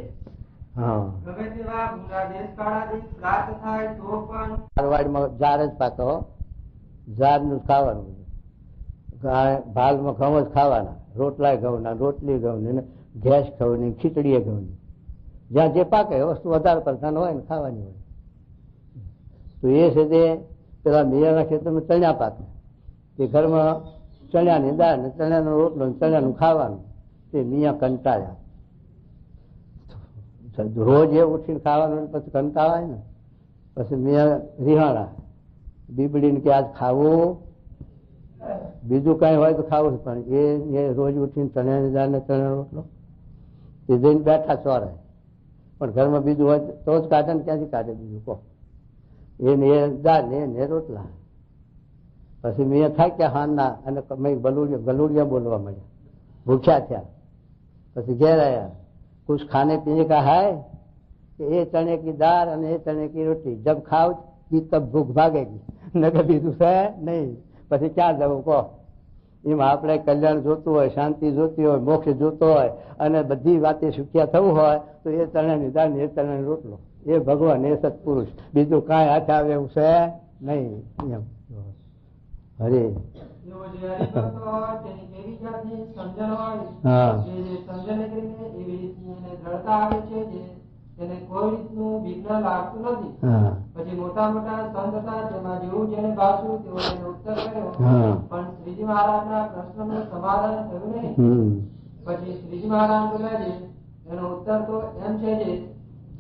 મારવાડમાં ઝાડ જ પાકો, ઝાડનું ખાવાનું, ભાલમાં ઘઉં જ ખાવાના, રોટલા ઘઉંના, રોટલી ઘઉંની, ગેસ ઘઉંની, ખીચડી ઘઉંની, જ્યાં જે પાકે વસ્તુ વધારે પડતા હોય ને ખાવાની હોય. તો એ છે તે પેલા મિયાના ખેતરમાં ચણ્યા પાકે, તે ઘરમાં ચણ્યાની દાળ ને ચણ્યાનો રોટલો ને ચણ્યાનું ખાવાનું. તે મિયા કંટાળ્યા. રોજ એ ઉઠીને ખાવાનું પછી કંટાળાય ને, પછી મિયા રિહાણા બીબડીને કે આજ ખાવું, બીજું કઈ હોય તો ખાવું, પણ એ રોજ ઉઠીને ચણ્યાની દાળ ને ચણ્યાનો રોટલો એ જઈને બેઠા ચોરે. પણ ઘરમાં બીજું હોય તો જ કાઢે ને, ક્યાંથી કાઢે બીજું કહો. એને એ દાળ ને એને રોટલા. પછી મેં થાક્યા હાનના અને ગલુડિયા બોલવા મળ્યા, ભૂખ્યા થયા. પછી ઘેર આવ્યા, कुछ खाने पीने का है कि ये चने की दाल और ये चने की रोटी, जब खाओ तब भूख भागेगी, नगर बीजू है नहीं. પછી ક્યાં જવું કહો. એમાં આપણે કલ્યાણ જોતું હોય, શાંતિ જોતી હોય, મોક્ષ જોતો હોય અને બધી વાતે સુખ્યા થવું હોય તો એ ચણાની દાળ ને એ ચણાનો રોટલો, એ ભગવાન, એ સત્પુરુષ, બીજું કાંઈ હાથ આવે એવું છે નહીં. એમ હરે કોઈ રીતનું વિઘ્ન લાગતું નથી. પછી મોટા મોટા સંત હતા જેમાં જેવું જેને ભાવતું તેઓ એને ઉત્તર કર્યો, પણ શ્રીજી મહારાજ ના પ્રશ્નનું સમાધાન થયું નહીં. પછી શ્રીજી મહારાજ બોલ્યા છે એનો ઉત્તર તો એમ છે જે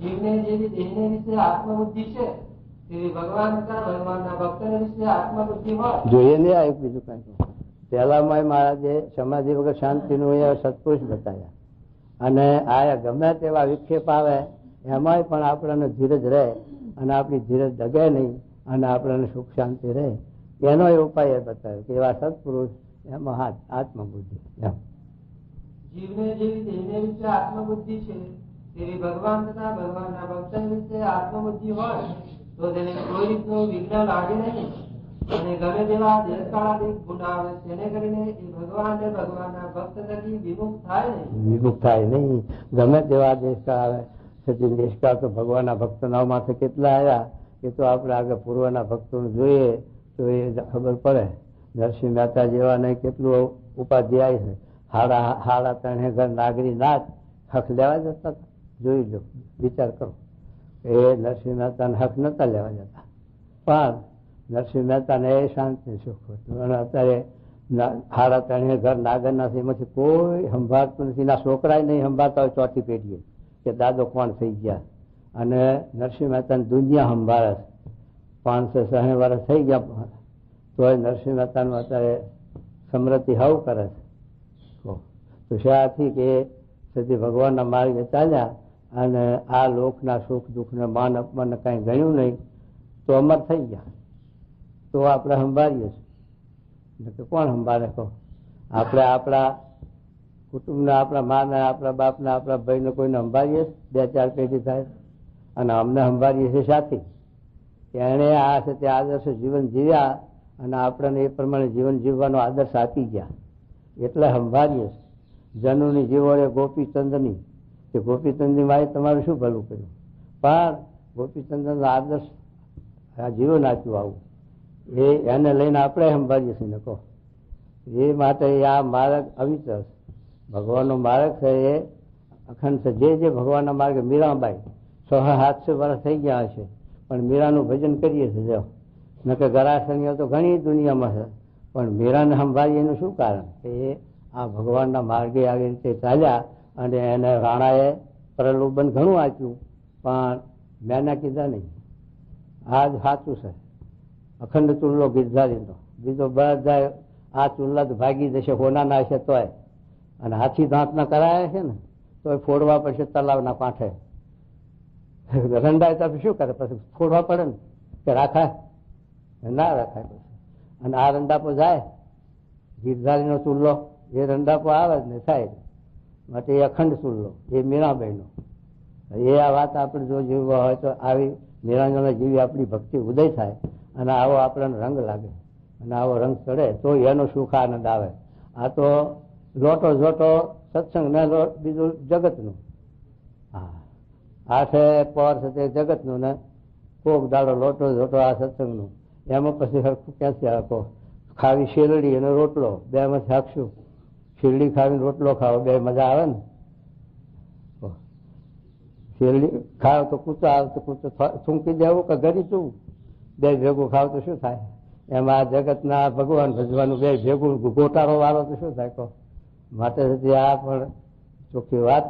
જીવને જેવી દેહને વિશે આત્મબુદ્ધિ છે તેવી ભગવાનના ભક્તને વિશે આત્મબુદ્ધિ હોય. જોઈએ ને આ એક બીજું કઈ પહેલામાં મહારાજે સમાધિ વગર શાંતિનું સત્પુરુષ બતાવ્યા. અને આ ગમે તેવા વિક્ષેપ આવે એમાંય પણ આપણને ધીરજ રહે અને આપણી ધીરજ ડગે નહીં અને આપણને સુખ શાંતિ રહે, એનો એ ઉપાય બતાવ્યો કે એવા સત્પુરુષ એમાં આત્મબુદ્ધિ. જીવને જેવી દેહને વિશે આત્મબુદ્ધિ છે તેવી ભગવાન તથા ભગવાનના ભક્ત વિશે આત્મબુદ્ધિ હોય તો તેને કોઈ રીતનું વિઘ્ન લાગે નહીં. અને ગમે તેવા દેશકાળાદિક ગુણ આવે તેને કરીને એ ભગવાનના ભક્ત થકી વિમુખ થાય નહીં. વિમુખ થાય નહીં. ગમે તેવા દેશકાળ આવે, દેશકાળ તો ભગવાનના ભક્તોના માથે કેટલા આવ્યા એ તો આપણે આગળ પૂર્વના ભક્તોને જોઈએ તો એ ખબર પડે. નરસિંહ મહેતા જેવા ને કેટલું ઉપાધ્યાય છે, હાડા ત્રણે ઘર નાગરી નાચ હક લેવા જતા હતા. જોઈ લો, વિચાર કરો. એ નરસિંહ મહેતાને હક નતા લેવા જતા, પણ નરસિંહ મહેતાને એ શાંતિ સુખ હતું. અને અત્યારે હાડા ત્રણે ઘર નાગર ના એમાંથી કોઈ સંભાળતું નથી. ના છોકરા નહીં સંભાળતા હોય ચોથી પેઢીએ કે દાદો કોણ થઈ ગયા. અને નરસિંહ મહેતાની દુનિયા સંભાળે છે. 560 વર્ષ થઈ ગયા તોય નરસિંહ મહેતાનું અત્યારે સમૃદ્ધિ હવ કરે છે. તો શાથી કે સદી ભગવાનના માર્ગે ચાલ્યા અને આ લોકના સુખ દુઃખને માન અપમાન કઈ ગણ્યું નહીં તો અમર થઈ ગયા. તો આપણે સંભાળીએ છીએ. કોણ સંભાળે કહો? આપણે આપણા કુટુંબના, આપણા માને, આપણા બાપને, આપણા ભાઈને કોઈને સંભાળીએ 2-4 પેઢી થાય અને અમને સંભાળીએ છીએ સાથી. એને આ છે તે આદર્શ જીવન જીવ્યા અને આપણને એ પ્રમાણે જીવન જીવવાનો આદર્શ આપી ગયા એટલે સંભાળીએ છીએ. જનુની જીવોળે ગોપીચંદની, કે ગોપીચંદની માએ તમારું શું ભલું કર્યું, પણ ગોપીચંદનનો આદર્શ આ જીવન આપ્યું આવું એને લઈને આપણે સંભાળીએ છીએ ને કહો. એ માટે આ માર્ગ અવિચર ભગવાનનો માર્ગ છે. એ અખંડ છે. જે ભગવાનના માર્ગે મીરાબાઈ 600-700 વર્ષ થઈ ગયા હશે, પણ મીરાનું ભજન કરીએ છીએ. જો નકે ગરાસણીઓ તો ઘણી દુનિયામાં છે, પણ મીરાને સંભાળીએ એનું શું કારણ? કે એ આ ભગવાનના માર્ગે આવી રીતે ચાલ્યા, અને એને રાણાએ પ્રલોભન ઘણું આપ્યું, પણ મેના કીધા નહીં. આ જ સાચું છે. અખંડ ચૂલ્લો ગિરધારીનો, બીજો બધા આ ચૂલ્લા તો ભાગી જશે, હોનાના હશે તોય, અને હાથી દાંતના કરાયા છે ને તોય ફોડવા પડશે તલાવના કાંઠે. રંડાય તો શું કરે? પછી ફોડવા પડે ને, કે રાખાય ના રાખાય. પછી અને આ રંડાપો જાય, ગિરધારીનો ચૂલ્લો, એ રંડાપો આવે જ ને થાય, માટે એ અખંડ ચૂલ્લો, એ મીરાબાઈનો. એ આ વાત આપણે જો જીવવા હોય તો આવી મીરાંગણા જેવી આપણી ભક્તિ ઉદય થાય, અને આવો આપણને રંગ લાગે, અને આવો રંગ ચડે તો એનો સુખ આનંદ આવે. આ તો લોટો જોટો સત્સંગ ને બીજું જગતનું. હા, આ છે પર છે તે જગતનું, ને કોક દાડો લોટો જોટો આ સત્સંગનું. એમાં પછી હરખું ક્યાંથી આપો? ખાવી શેરડી અને રોટલો, બે માંથી હાકશું. શેરડી ખાવીને રોટલો ખાવો, બે મજા આવે ને. શેરડી ખાવ તો કૂચો આવે તો કૂચો થૂંકી દેવું કે ઘડી ચૂવું, બે ભેગું ખાવ તો શું થાય? એમાં જગતના ભગવાન ભજવાનું બે ભેગું ગોટાળો વાળો તો શું થાય? કહો. માટે આ પણ ચોખ્ખી વાત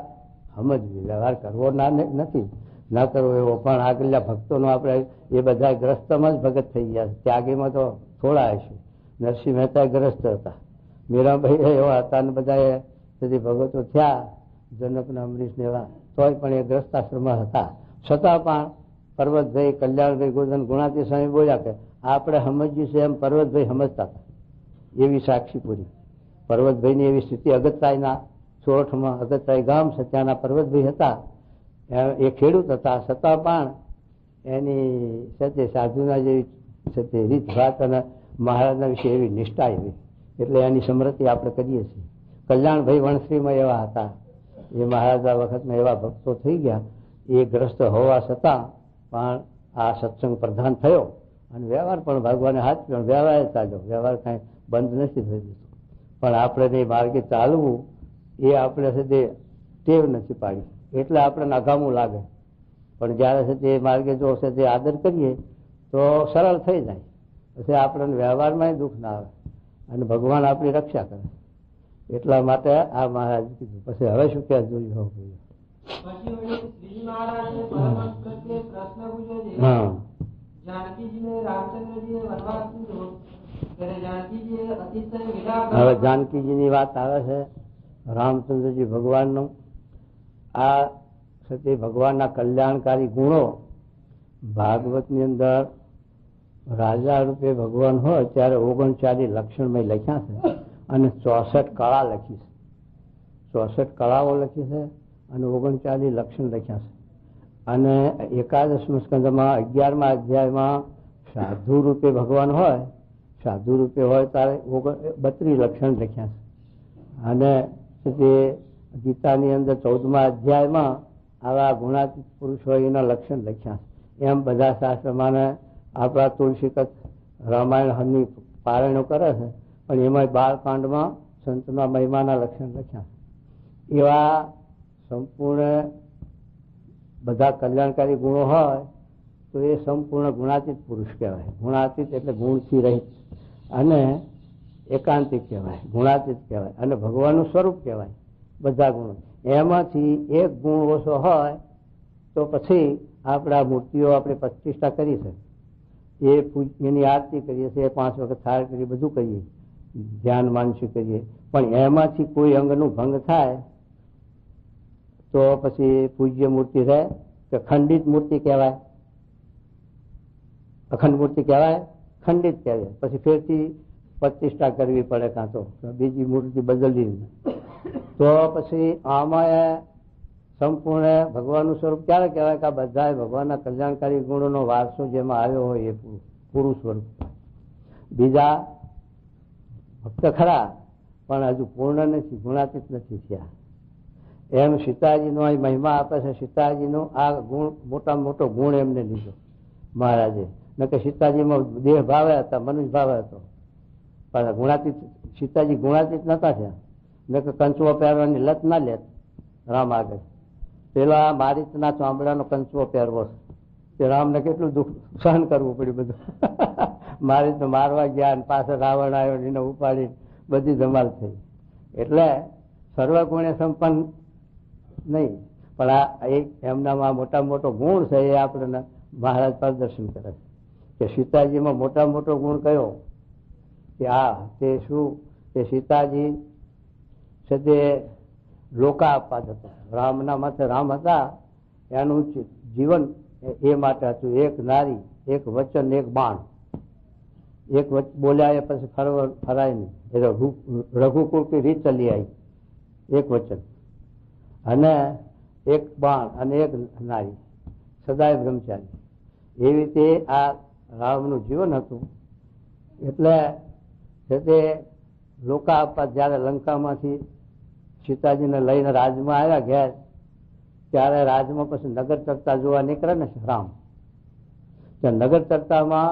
સમજવી, વ્યવહાર કરવો ના નથી, ના કરવો એવો. પણ આગળના ભક્તોનો આપણે એ બધા ગ્રસ્તમાં જ ભગત થઈ ગયા છે. ત્યાગીમાં તો થોડા હશે. નરસિંહ મહેતા ગ્રસ્ત હતા, મીરાબાઈ એવા હતા, અને બધા સુધી ભગતો થયા, જનકના અમરીશને એવા, તોય પણ એ ગ્રસ્તાશ્રમમાં હતા. છતાં પણ પર્વતભાઈ, કલ્યાણભાઈ ગોધન ગુણાતી સ્વામી બોલ્યા કે આપણે સમજ્યું છે એમ પર્વતભાઈ સમજતા હતા. એવી સાક્ષી પૂરી. પર્વતભાઈની એવી સ્થિતિ અગતરાયના સોરઠમાં, અગતરાય ગામ છે, ત્યાંના પર્વતભાઈ હતા. એ ખેડૂત હતા, છતાં પણ એની સાથે સાધુના જેવી સાથે રીત વાત અને મહારાજના વિશે એવી નિષ્ઠા એવી, એટલે એની સ્મૃતિ આપણે કરીએ છીએ. કલ્યાણભાઈ વણશ્રીમાં એવા હતા. એ મહારાજા વખતમાં એવા ભક્તો થઈ ગયા. એ ગ્રસ્ત હોવા છતાં પણ આ સત્સંગ પ્રધાન થયો, અને વ્યવહાર પણ ભગવાને હાથ પણ વ્યવહાર ચાલ્યો. વ્યવહાર કાંઈ બંધ નથી થઈ જતો, પણ આપણે એ માર્ગે ચાલવું એ આપણે છે ટેવ નથી પાડી, એટલે આપણને અગામું લાગે. પણ જયારે છે તે માર્ગે જો છે તે આદર કરીએ તો સરળ થઈ જાય, પછી આપણને વ્યવહારમાં દુઃખ ના આવે, અને ભગવાન આપણી રક્ષા કરે. એટલા માટે આ મહારાજ કીધું. પછી હવે શું ક્યાં જોયું હોવું? હા, હવે જાનકીજીની વાત આવે છે. રામચંદ્રજી ભગવાનનું આ સતી ભગવાનના કલ્યાણકારી ગુણો ભાગવતની અંદર રાજા રૂપે ભગવાન હોય ત્યારે 39 લક્ષણમય લખ્યા છે, અને 64 કળા લખી છે. 64 કળાઓ લખી છે, અને 39 લક્ષણ લખ્યા છે. અને એકાદશમ સ્કંદમાં 11મા અધ્યાયમાં સાધુ રૂપે ભગવાન હોય, સાધુ રૂપે હોય ત્યારે 32 લક્ષણ લખ્યા છે. અને તે ગીતાની અંદર 14મા અધ્યાયમાં આવા ગુણાતીત પુરુષ હોય એના લક્ષણ લખ્યા છે. એમ બધા શાસ્ત્રમાં આપણા તુલસીકત રામાયણની પારાયણો કરે છે, પણ એમાં બાળકાંડમાં સંતના મહિમાના લક્ષણ લખ્યા છે. એવા સંપૂર્ણ બધા કલ્યાણકારી ગુણો હોય તો એ સંપૂર્ણ ગુણાતીત પુરુષ કહેવાય. ગુણાતીત એટલે ગુણથી રહિત, અને એકાંતિક કહેવાય, ગુણાતીત કહેવાય, અને ભગવાનનું સ્વરૂપ કહેવાય બધા ગુણો. એમાંથી એક ગુણ ઓછો હોય તો પછી આપણા મૂર્તિઓ આપણે પ્રતિષ્ઠા કરી છે, એની આરતી કરીએ છીએ, 5 વખત થાળ કરીએ, બધું કરીએ, ધ્યાન માનસી કરીએ, પણ એમાંથી કોઈ અંગનું ભંગ થાય તો પછી પૂજ્ય મૂર્તિ રહે કે ખંડિત મૂર્તિ કહેવાય, અખંડ મૂર્તિ કહેવાય, ખંડિત કહેવાય. પછી ફેરથી પ્રતિષ્ઠા કરવી પડે, કાં તો બીજી મૂર્તિ બદલવી. તો પછી આમાં સંપૂર્ણ ભગવાનનું સ્વરૂપ ક્યારે કહેવાય કે આ બધા ભગવાનના કલ્યાણકારી ગુણોનો વારસો જેમાં આવ્યો હોય એ પૂરું સ્વરૂપ. બીજા ભક્ત ખરા પણ હજુ પૂર્ણ નથી, ગુણાતીત નથી થયા. એમ સીતાજીનો અહીં મહિમા આપે છે. સીતાજીનો આ ગુણ મોટામાં મોટો ગુણ એમને લીધો મહારાજે. ન કે સીતાજીમાં દેહ ભાવે હતા, મનુષ્ય ભાવે હતો, પણ ગુણાતીત સીતાજી ગુણાતીત નતા થયા. ન કે કંચવો પહેરવાની લત ના લેત, રામ આગળ. પેલા મારીચના ચામડાનો કંચવો પહેરવો છે. તે રામને કેટલું દુઃખ સહન કરવું પડ્યું બધું. મારીચ મારવા ગયા, પાછળ રાવણ આવ્યો, એને ઉપાડી બધી ધમાલ થઈ. એટલે સર્વગુણે સંપન્ન નહીં, પણ આ એક એમનામાં મોટા મોટો ગુણ છે. એ આપણને મહારાજ પ્રદર્શન કરે છે કે સીતાજીમાં મોટા મોટો ગુણ કયો કે તે શું કે સીતાજી છે તે લોકાપાદ હતો. રામના માથે રામ હતા, એનું જીવન એ માટે હતું. એક નારી, એક વચન, એક બાણ. એક બોલ્યા એ પછી ફરાય નહીં. એટલે રઘુકુળ की રીત ચલી આવી. એક વચન અને એક બાણ અને એક નારી, સદાય બ્રહ્મચારી. એવી રીતે આ રામનું જીવન હતું. એટલે તે લોકાપાદ જયારે લંકામાંથી સીતાજીને લઈને રાજમાં આવ્યા ઘેર, ત્યારે રાજમાં પછી નગર ચર્ચા જોવા નીકળે ને રામ. ત્યાં નગર ચર્ચામાં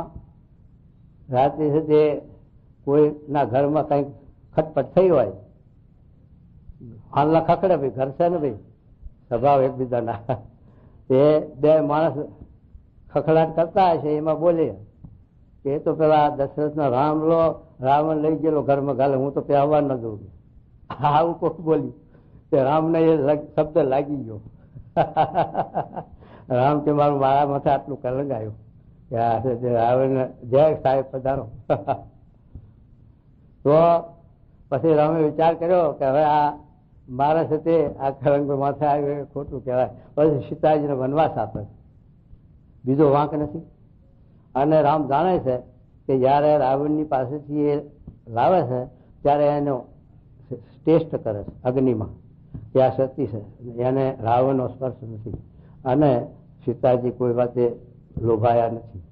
રાતે છે તે કોઈના ઘરમાં કઈક ખટપટ થઈ હોય, હાલના ખકડે ભાઈ, ઘર છે ને ભાઈ, સ્વભાવ એકબીજાના. તે બે માણસ ખખડાટ કરતા હશે, એમાં બોલે કે એ તો પેલા દશરથનો રાવણ લઈ ગયેલો ઘરમાં ગાલે, હું તો પહેવા ન દઉં. આવું કોઈ બોલ્યું તે રામને એ શબ્દ લાગી ગયો. રામ કે મારું મારા માથે આટલું કલંગ આવ્યું. જય સાહેબ પધારો. તો પછી રામે વિચાર કર્યો કે હવે આ મારા સાથે આ કલંગ માથે આવ્યું ખોટું કહેવાય. પછી સીતાજીને વનવાસ આપે, બીજો વાંક નથી. અને રામ જાણે છે કે જયારે રાવણની પાસેથી એ લાવે છે ત્યારે એનો ટેસ્ટ કરે છે અગ્નિમાં કે આ સતી છે, એને રાવણનો સ્પર્શ નથી. અને સીતાજી કોઈ વાતે લોભાયા નથી.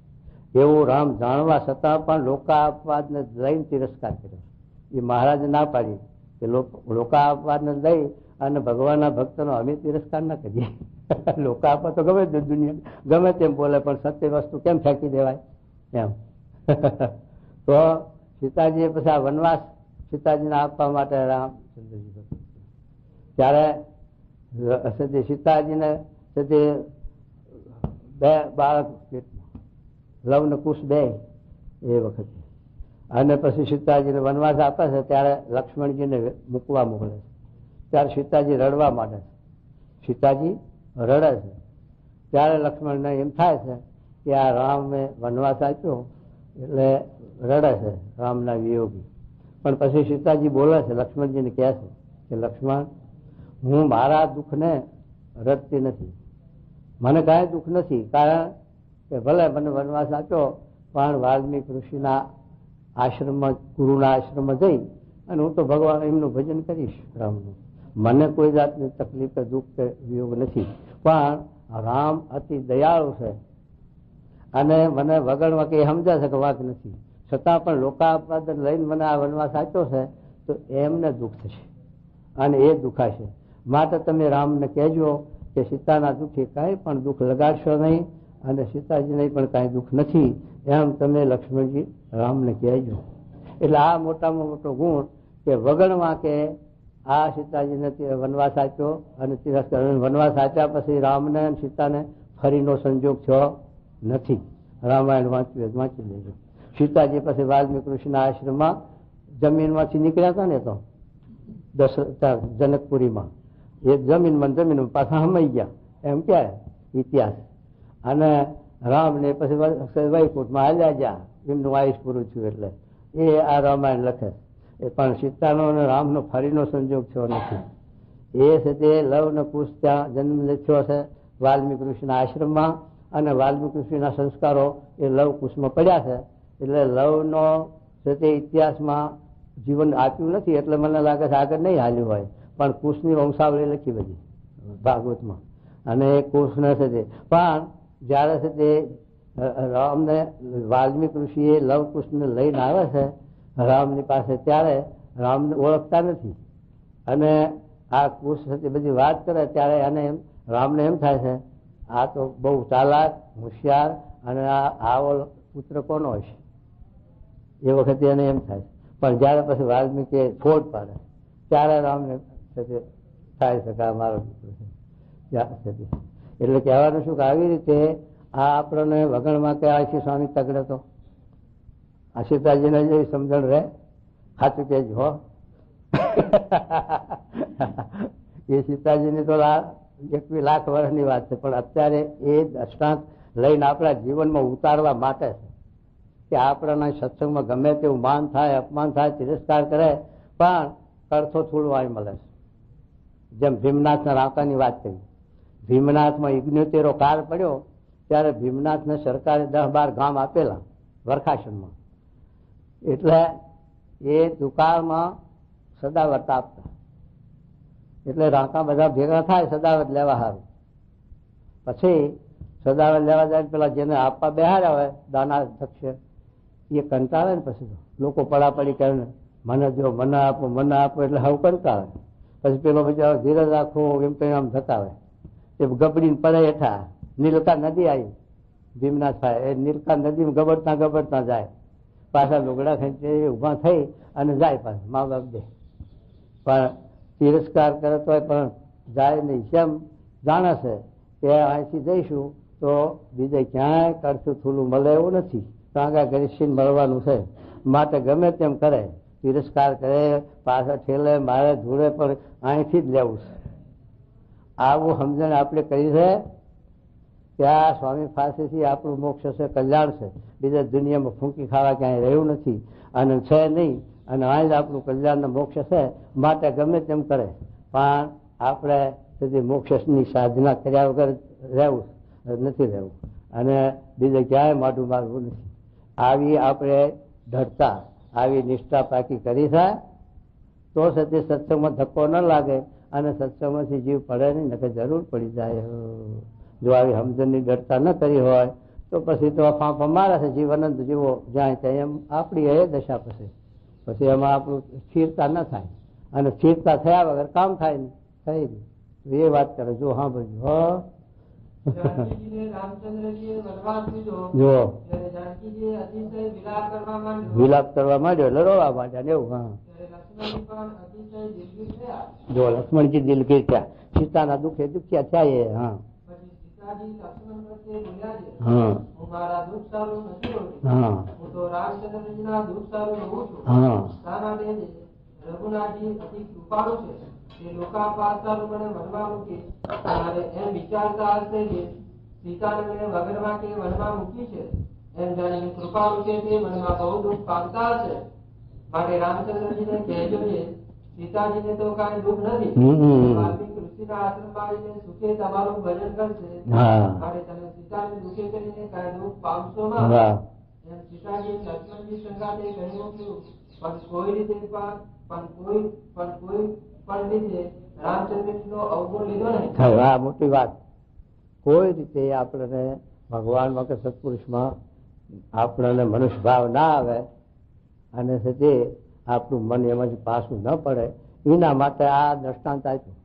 એવું રામ જાણવા છતાં પણ લોકાપવાદને લઈને તિરસ્કાર કર્યો. એ મહારાજે ના પાડી કે લોકાપવાદને લઈ અને ભગવાનના ભક્તનો અમે તિરસ્કાર ના કરીએ. લોકાપવાદ તો ગમે તે દુનિયા ગમે તેમ બોલે, પણ સત્ય વસ્તુ કેમ ફેંકી દેવાય એમ. તો સીતાજીએ પછી આ વનવાસ સીતાજીને આપવા માટે રામચંદ્રજી ત્યારે સીતાજીને બે બાળક લવ ને કુશ બે એ વખતે. અને પછી સીતાજીને વનવાસ આપે છે ત્યારે લક્ષ્મણજીને મૂકવા મોકલે છે. ત્યારે સીતાજી રડવા માંડે છે. સીતાજી રડે છે. ત્યારે લક્ષ્મણને એમ થાય છે કે આ રામે વનવાસ આપ્યો એટલે રડે છે રામના વિયોગી. પણ પછી સીતાજી બોલે છે, લક્ષ્મણજીને કહે છે કે લક્ષ્મણ, હું મારા દુઃખને રડતી નથી, મને કાંઈ દુઃખ નથી. કારણ કે ભલે મને વનવાસ આપ્યો, પણ વાલ્મીક ઋષિના આશ્રમમાં, ગુરુના આશ્રમમાં જઈ અને હું તો ભગવાન એમનું ભજન કરીશ રામનું. મને કોઈ જાતની તકલીફ કે દુઃખ કે વિયોગ નથી. પણ રામ અતિ દયાળુ છે અને મને વગરમાં કઈ સમજે છે કે વાત નથી, છતાં પણ લોકાપવાદ લઈને મને આ વનવાસ આપ્યો છે તો એમને દુઃખ થશે અને એ દુખાશે. માટે તમે રામને કહેજો કે સીતાના દુઃખે કાંઈ પણ દુઃખ લગાડશો નહીં અને સીતાજીને પણ કાંઈ દુઃખ નથી, એમ તમે લક્ષ્મણજી રામને કહેજો. એટલે આ મોટામાં મોટો ગુણ કે વગણમાં કે આ સીતાજીને વનવાસ આપ્યો અને વનવાસ આપ્યા પછી રામને અને સીતાને ફરીનો સંજોગ થયો નથી. રામાયણ વાંચી લેજો. સીતાજી પછી વાલ્મીક ઋષિના આશ્રમમાં જમીનમાંથી નીકળ્યા હતા ને, તો જનકપુરીમાં એ જમીનમાં પાછા હમાઈ ગયા એમ કે ઇતિહાસ. અને રામ ને પછી વૈકુંઠમાં હાલ્યા ગયા, એમનું આયુષ પૂરું થયું. એટલે એ આ રામાયણ લખે. પણ સીતાનો અને રામનો ફરીનો સંજોગ થયો નથી. એ છે તે લવ ને કુશ ત્યાં જન્મ થયો છે વાલ્મીક ઋષિના આશ્રમમાં. અને વાલ્મીક ઋષિના સંસ્કારો એ લવ કુશમાં પડ્યા છે. એટલે લવનો છે તે ઇતિહાસમાં જીવન આપ્યું નથી. એટલે મને લાગે છે આગળ નહીં હાલ્યું હોય. પણ કુશની વંશાવળી લખી બધી ભાગવતમાં. અને એ કુશને છે તે પણ જયારે છે તે રામને વાલ્મીક ઋષિએ લવ કુશને લઈને આવે છે રામની પાસે, ત્યારે રામને ઓળખતા નથી. અને આ કુશ છે તે બધી વાત કરે ત્યારે એને રામને એમ થાય છે આ તો બહુ ચાલાક, હોશિયાર અને આવો પુત્ર કોનો હશે એ વખતે એને એમ થાય. પણ જયારે પછી વાલ્મીકી ફોડ પાડે ત્યારે રામને થાય શકે મારો દીકરો છે. એટલે કહેવાનું શું કે આવી રીતે આ આપણને વગણમાં કે આ સ્વામી તગડે તો આ સીતાજીને જેવી સમજણ રહે. સાચું કહેજો હો. એ સીતાજીની તો 21 લાખ વર્ષની વાત છે, પણ અત્યારે એ દ્રષ્ટાંત લઈને આપણા જીવનમાં ઉતારવા માટે છે કે આપણા સત્સંગમાં ગમે તેવું માન થાય, અપમાન થાય, તિરસ્કાર કરે, પણ કડથો થોડું મળે છે. જેમ ભીમનાથના રાંકાની વાત કરી. ભીમનાથમાં 71 કાળ પડ્યો ત્યારે ભીમનાથને સરકારે 10-12 ગામ આપેલા વરખાસનમાં. એટલે એ દુકાળમાં સદાવત આપતા. એટલે રાંકા બધા ભેગા થાય સદાવત લેવા સારું. પછી સદાવત લેવા જાય પેલા જેને આપવા બેહાડ્યા હોય દાના દક્ષ એ કંટાળે ને પછી લોકો પડાપડી કરે ને મને જો મને આપો એટલે હવે કંટાળે. પછી પેલો બિચારો ધીરજ રાખો એમ કઈ આમ ધકાવે. એ ગબડીને પડે હેઠા. નીલકા નદી આવી ભીમનાથ થાય. એ નીલકા નદીમાં ગબડતા જાય. પાછા લુગડા ખેંચી ઉભા થઈ અને જાય પાછા મા બાપ દે. પણ તિરસ્કાર કરે તો પણ જાય નહીં. કેમ જાણે છે કે અહીંથી જઈશું તો બીજે ક્યાંય કરશું થોડું મળે એવું નથી. કાંગા ગરીશીને મળવાનું છે માટે ગમે તેમ કરે, તિરસ્કાર કરે, પાછા ઠેલે મારે ધૂળે પણ અહીંથી જ લેવું છે. આવું સમજણ આપણે કરી છે કે આ સ્વામી પાસેથી આપણું મોક્ષ છે, કલ્યાણ છે. બીજા દુનિયામાં ફૂંકી ખાવા ક્યાંય રહ્યું નથી અને છે નહીં. અને અહીં જ આપણું કલ્યાણ મોક્ષ છે માટે ગમે તેમ કરે, પણ આપણે સુધી મોક્ષની સાધના કર્યા વગર રહેવું નથી રહેવું અને બીજે ક્યાંય માથું મારવું નથી. આવી આપણે દૃઢતા, આવી નિષ્ઠા પાકી કરી થાય તો સતી સત્સંગમાં ધક્કો ન લાગે અને સત્સંગમાંથી જીવ પડે નહીં, નકર જરૂર પડી જાય. જો આવી સમજણની દૃઢતા ન કરી હોય તો પછી તો ફાંફા મારે છે જીવ અનંત જીવો જાય ત્યાં એમ આપણી એ દશા પછી એમાં આપણું સ્થિરતા ન થાય અને સ્થિરતા થયા વગર કામ થાય નહીં, થઈ નહીં. એ વાત કરે જો હા ભાઈ જો વિલાપ કરવા માંડ્યો એટલે રોવા માંડ્યા ને એવું. હા જો લક્ષ્મણજી દિલગીર થયા, સીતાના દુઃખે દુખ્યા થયા એ. હા રઘુનાથજી અતિ કૃપાળુ છે, તે લોકા પાસારું મને વનમાં મૂકી અને એમ વિચારતા હશે કે સીતાને મેં વગરમાં કે વનમાં મૂકી છે એમ જાણીને કૃપાળુ છે તે મનમાં બહુ દુઃખ પામતા હશે. માટે રામચંદ્રજીને કહેજો કે સીતાજીને તો કાંઈ દુઃખ નથી, વાલ્મીક ઋષિના આશ્રમમાં આવીને સુખે તમારું ભજન કરશે. માટે તમે સીતાને દુઃખે કરીને કાંઈ દુઃખ પામશો ના. એમ સીતાજી લક્ષ્મણજી સંગાતે કહ્યું પણ કોઈ રીતે રામચંદ્રજીનો અવગુણ લીધો નહીં. આ મોટી વાત. કોઈ રીતે આપણને ભગવાનમાં કે સત્પુરુષમાં આપણને મનુષ્ય ભાવ ના આવે અને તે આપણું મન એમાંથી પાછું ન પડે એના માટે આ દ્રષ્ટાંત આપ્યું.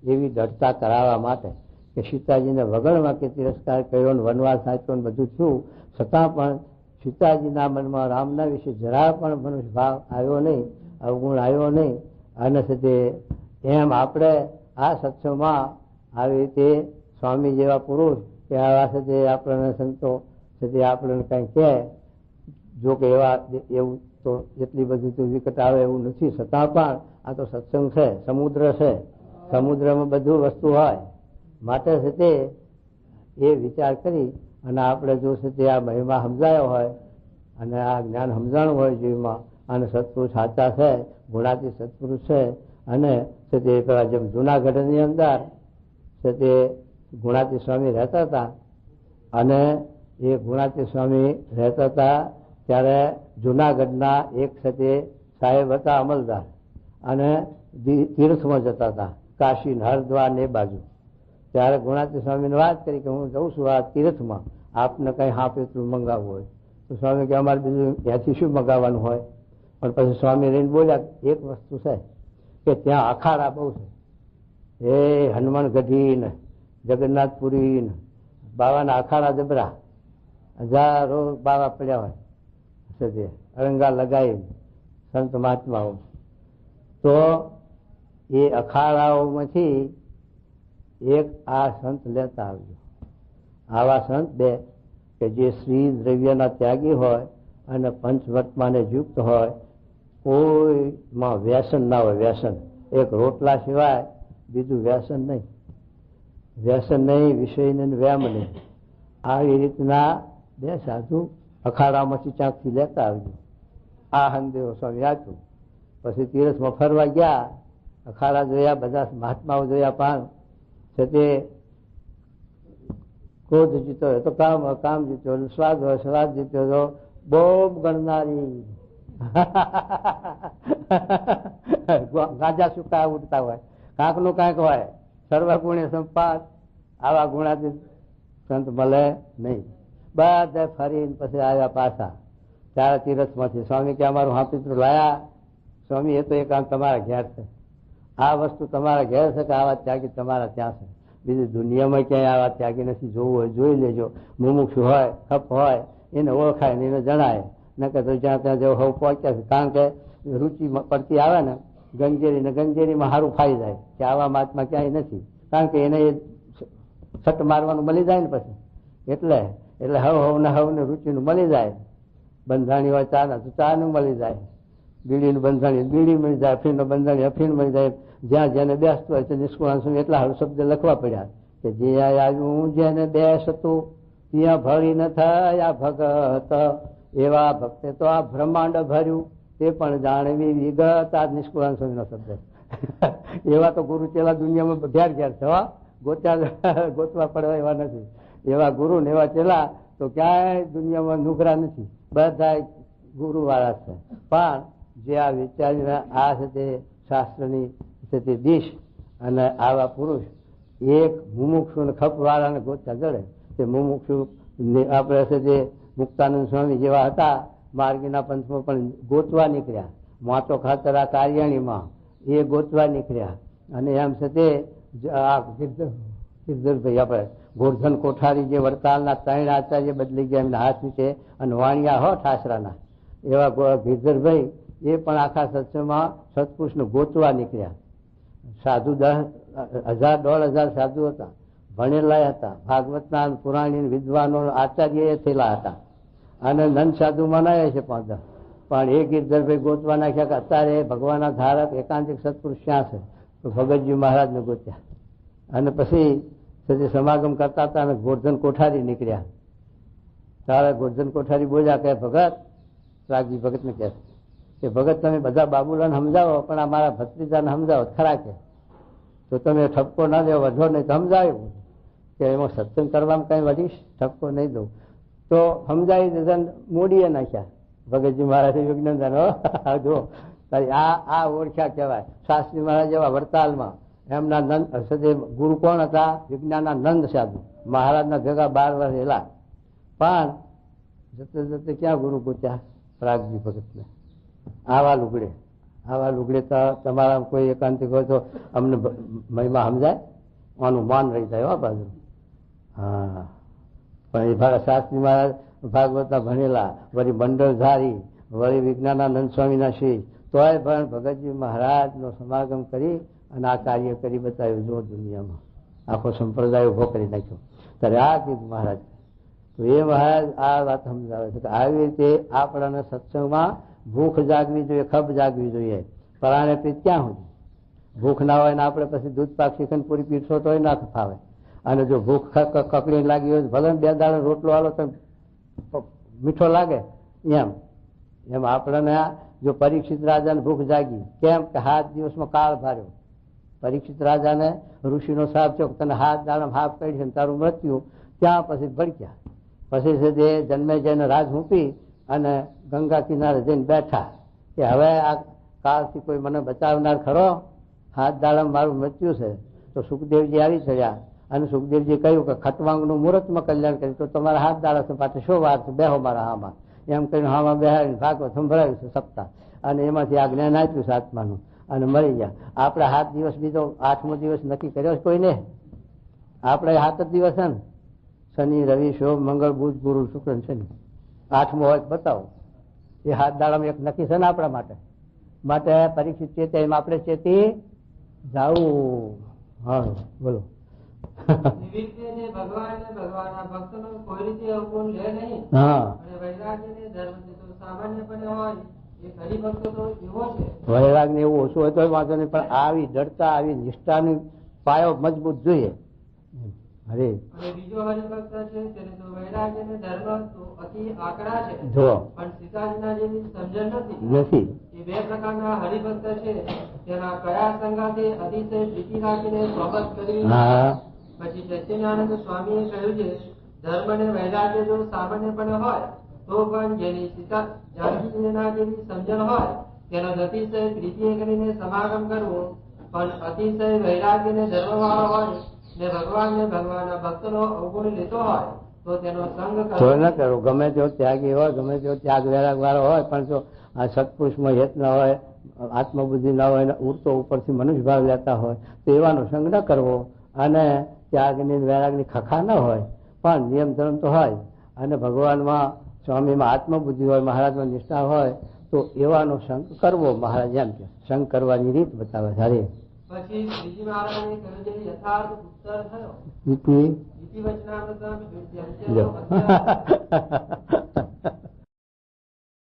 એવી દ્રઢતા કરાવવા માટે કે સીતાજીને વગણમાં કે તિરસ્કાર કર્યો ને વનવાસ આપ્યો ને બધું થયું છતાં પણ સીતાજીના મનમાં રામના વિશે જરા પણ મનુષ્ય ભાવ આવ્યો નહીં, અવગુણ આવ્યો નહીં. અને તે એમ આપણે આ સત્સંગમાં આવી રીતે સ્વામી જેવા પુરુષ કે આવા સાથે આપણને સંતો તે આપણને કંઈ કહે, જો કે એવું તો એટલી બધી તો વિકટ આવે એવું નથી, છતાં પણ આ તો સત્સંગ છે, સમુદ્ર છે, સમુદ્રમાં બધું વસ્તુ હોય માટે છે તે એ વિચાર કરી અને આપણે જો છે તે આ મહિમા સમજાયો હોય અને આ જ્ઞાન સમજાણું હોય જીવમાં અને સત્પુરુષ સાચા છે, ગુણાતી સત્પુરુષ છે. અને તે પેલા જેમ જુનાગઢની અંદર છે તે ગુણાતી સ્વામી રહેતા હતા અને એ ગુણાતી સ્વામી રહેતા હતા ત્યારે જુનાગઢના એક છે તે સાહેબ હતા અમલદાર અને તીર્થમાં જતા હતા કાશી હરદ્વાર ને એ બાજુ. ત્યારે ગુણાતી સ્વામીને વાત કરી કે હું જઉં છું આ તીર્થમાં, આપને કઈ હા પેટલું મંગાવવું હોય તો સ્વામી કે અમારે બીજું ત્યાંથી શું મંગાવવાનું હોય. પણ પછી સ્વામી રહીને બોલ્યા એક વસ્તુ છે કે ત્યાં અખાડા બહુ છે, એ હનુમાનગઢી ને જગન્નાથપુરી ને બાવાના અખાડા જબરા, હજારો બાવા પડ્યા હોય છે, અરંગા લગાવી સંત મહાત્માઓ. તો એ અખાડાઓમાંથી એક આ સંત લેતા આવજો. આવા સંત બે કે જે શ્રી દ્રવ્યના ત્યાગી હોય અને પંચ વર્તમાને યુક્ત હોય, કોઈમાં વ્યસન ના હોય. વ્યસન એક રોટલા સિવાય બીજું વ્યસન નહીં. વ્યસન નહીં, વિષય નહીં, વ્યામ નહીં. આવી રીતના બે સાધુ અખાડામાંથી ચાંકથી લેતા આવજો. આ હનદેવ સ્વામી આચું. પછી તીરથમાં ફરવા ગયા, અખાડા જોયા, બધા મહાત્માઓ જોયા, પણ છે તે ક્રોધ જીતો હોય તો કામ, કામ જીતો હોય સ્વાદ હોય, સ્વાદ જીતો તો બોમ્બ ગણનારી ગાજા સુકા ઉડતા હોય, કાંક નું કાંક હોય, સર્વગુણે સંપાદ. આવા ગુણાથી સંત મળે નહીં. બધા ફરીને પછી આવ્યા પાછા ચાર તીરથમાંથી. સ્વામી કે અમારું હાપિત્ર લાયા. સ્વામી એ તો એક આમ તમારા ઘેર છે, આ વસ્તુ તમારા ઘેર છે કે આવા ત્યાગી તમારા ત્યાં છે. બીજી દુનિયામાં ક્યાંય આવા ત્યાગી નથી. જોવું હોય જોઈ લેજો. મુમુક્ષુ હોય, ખપ હોય, એને ઓળખાય ને એને જણાય. ન કે તો જ્યાં ત્યાં જેવું હવે પહોંચ્યા છે. કારણ કે રુચિ પડતી આવે ને ગંગેરી ને ગંગેરીમાં સારું ફાઈ જાય કે આવા મહાત્મા ક્યાંય નથી. કારણ કે એને છટ મારવાનું મળી જાય ને પછી. એટલે હવ ને રુચિનું મળી જાય. બંધાણી હોય ચા ના તો ચા નું મળી જાય, બીડીનું બંધાણી બીડી મળી જાય, અફીણનું બંધાણી અફીણ મળી જાય. જ્યાં જેને બેસતું હોય છે નિષ્કુળાન સ્વામી એટલા હારું શબ્દ લખવા પડ્યા કે જે આવ્યું જેને બેસતું ત્યાં ભળી ન થયા ભગત, એવા ભક્તે તો આ બ્રહ્માંડ ભર્યું તે પણ જાણવી વિગત. આ નિષ્કુળાન સ્વામીનો શબ્દ. એવા તો ગુરુ ચેલા દુનિયામાં ઘેર ઘેર છે. ગોતવા પડવા એવા નથી. એવા ગુરુ ને એવા ચેલા તો ક્યાંય દુનિયામાં નુકરા નથી. બધા ગુરુ વાળા છે. પણ જે આ વિચારીને આ છે તે શાસ્ત્રની છે તે દિશ અને આવા પુરુષ એક મુમુક્ષુ ને ખપ વાળાને ગોતતા જડે. તે મુમુક્ષુ આપણે છે તે મુક્તાનંદ સ્વામી જેવા હતા માર્ગીના પંથમાં પણ ગોતવા નીકળ્યા. માતો ખાતર આ કાર્યાણીમાં એ ગોતવા નીકળ્યા. અને એમ છે તે સિદ્ધરભાઈ આપણે ગોરધન કોઠારી જે વડતાલના 3 આચાર્ય બદલી ગયા એમના હાથ નીચે અને વાણિયા હો ઠાસરાના એવા ગિરધરભાઈ એ પણ આખા સત્સંગમાં સત્પુરુષને ગોતવા નીકળ્યા. સાધુ 10,000-1,500 સાધુ હતા, ભણેલા હતા, ભાગવતના પુરાણી વિદ્વાનો આચાર્ય થયેલા હતા. અને નંદ સાધુ મનાય છે 5-10. પણ એ ગિરધરભાઈ ગોતવા નાખ્યા કે અત્યારે ભગવાનના ધારક એકાંતિક સત્પુરુષ ક્યાં છે? તો ભગતજી મહારાજને ગોત્યા. અને પછી સમાગમ કરતા હતા અને ગોરધન કોઠારી નીકળ્યા. તારે ગોરધન કોઠારી બોલ્યા કે ભગત, રાગજી ભગતને કહે કે ભગત તમે બધા બાબુલાને સમજાવો પણ અમારા ભત્રીજાને સમજાવો ખરા કે તો તમે ઠપકો ના દેવો, વધો નહીં તો સમજાવ્યું કે એમાં સત્સંગ કરવામાં કઈ વધીશ, ઠપકો નહીં દઉં તો સમજાવી દીધા. મોડીએ નાખ્યા ભગતજી મહારાજે વિજ્ઞાન જો આ ઓળખ્યા કહેવાય. શાસ્ત્રી મહારાજ જેવા વડતાલમાં એમના નંદ ગુરુ કોણ હતા? વિજ્ઞાનના નંદ સાધુ મહારાજના ભેગા 12 વર્ષ રહેલા. પણ જતે જતે ક્યાં ગુરુ ગોત્યા? પ્રાગજી ભગતને. આવા લુગડે તો તમારા કોઈ એકાંતિક હોય તો અમને મહિમા સમજાય, આનું માન રહી જાય. બાજુ હા, પણ એ શાસ્ત્રી મહારાજ ભાગવતના ભણેલા, વળી મંડળધારી, વળી વિજ્ઞાનાનંદ સ્વામીના શિષ્ય, તોય પણ ભગતજી મહારાજનો સમાગમ કરી અને આ કાર્ય કરી બતાવ્યું. જો દુનિયામાં આખો સંપ્રદાય ઉભો કરી નાખ્યો. ત્યારે આ કીધું મહારાજ. તો એ મહારાજ આ વાત સમજાવે છે કે આવી રીતે આપણાને સત્સંગમાં ભૂખ જાગવી જોઈએ, ખબ જાગવી જોઈએ. પરાણે પીત ક્યાં સુધી ભૂખ ના હોય ને આપણે પછી દૂધ પાક શિખંડ પૂરી પીરસો તો ના ફાવે. અને જો ભૂખ કકડી લાગી હોય ભલે 2 દાડા રોટલો આલો તો મીઠો લાગે. એમ આપણને જો પરીક્ષિત રાજાને ભૂખ જાગી કેમ કે 7 દિવસમાં કાળ ભાર્યો. પરીક્ષિત રાજાને ઋષિનો સાપ ચોક તને 7 દાડા હાફ કરી છે તારું મૃત્યુ. ત્યાં પછી ભડક્યા. પછી છે જન્મે જઈને રાજ મૂકી અને ગંગા કિનારે જઈને બેઠા કે હવે આ કાળથી કોઈ મને બચાવનાર ખરો? 7 દાડામાં મારું મૃત્યુ છે. તો સુખદેવજી આવી ચડ્યા અને સુખદેવજી કહ્યું કે ખટવાંગનું મુહૂર્તમાં કલ્યાણ કર્યું તો તમારા 7 દાડા છે, પાછળ શું વાર છે, બેહો મારા હામાં. એમ કહીને હામાં બેહાડીને ભાગવત સંભળાવ્યું છે સપ્તાહ. અને એમાંથી આ જ્ઞાન આપ્યું છે આત્માનું અને મરી ગયા. આપણે 7 દિવસ બીજો 8મો દિવસ નક્કી કર્યો છે કોઈને? આપણે 7 જ દિવસ છે ને, શનિ રવિ સોમ મંગળ બુધ ગુરુ શુક્ર શનિ. 8મો હોય બતાવો. એ 7 દાડામાં એક નક્કી છે ને આપણા માટે. પરીક્ષિત ચેતે એમ આપણે ચેતી જાવું. હા બોલો. એવી રીતે જે ભગવાન ને ભગવાનના ભક્તનો કોઈ રીતે અવગુણ લે નહીં. હા, અને વૈરાગ્ય ને ધર્મથી તો સામાન્યપણે હોય એ હરિભક્ત તો એવો છે. વૈરાગ ને એવું ઓછું હોય તો વાંધો નહીં, પણ આવી દ્રઢતા, આવી નિષ્ઠાની પાયો મજબૂત જોઈએ. અરે અને બીજો હરિભક્ત છે તેને તો વૈરાગ્ય ને ધર્મ તો અતિ આકડા છે, જો પણ સીતાજીના જેવી સમજણ નથી. નથી. એ બે પ્રકારના હરિભક્ત છે, તેમાં કયા સંગાથી અતિશય પ્રીતિ રાખીને સોબત કરવી. હા, પછી સચ્ચિદાનંદ સ્વામીએ કહ્યું છે, ધર્મ ને વૈરાગ્ય જો સામાન્યપણે હોય તો પણ જેની સીતા જાનકીજીના જેવી સમજણ હોય તેનો અતિશય પ્રીતિ કરીને સમાગમ કરવો, પણ અતિશય વૈરાગ્ય ને ધર્મ વાળો હોય ને ભગવાનના ભક્તનો અવગુણ લેતો હોય તો તેનો સંગ તો ન કરવો. કરો. ગમે તેવો ત્યાગી હોય, ગમે તેવો ત્યાગ વૈરાગ વાળો હોય, પણ જો આ સત્પુરુષમાં હેત ન હોય, આત્મબુદ્ધિ ન હોય, ઉડતો ઉપરથી મનુષ્ય ભાવ લેતા હોય તો એવાનો સંગ ન કરવો. અને ત્યાગની વૈરાગની ખખા ન હોય, પણ નિયમ ધર્મ તો હોય, અને ભગવાનમાં સ્વામીમાં આત્મબુદ્ધિ હોય, મહારાજમાં નિષ્ઠા હોય તો એવાનો સંગ કરવો. મહારાજ એમ કે સંગ કરવાની રીત બતાવે. સારી પછી શ્રીજી મહારાજે કહ્યું છે યથાર્થ ઉત્તર થયો. નીતિ ઇતિ વચનામૃતમ જો.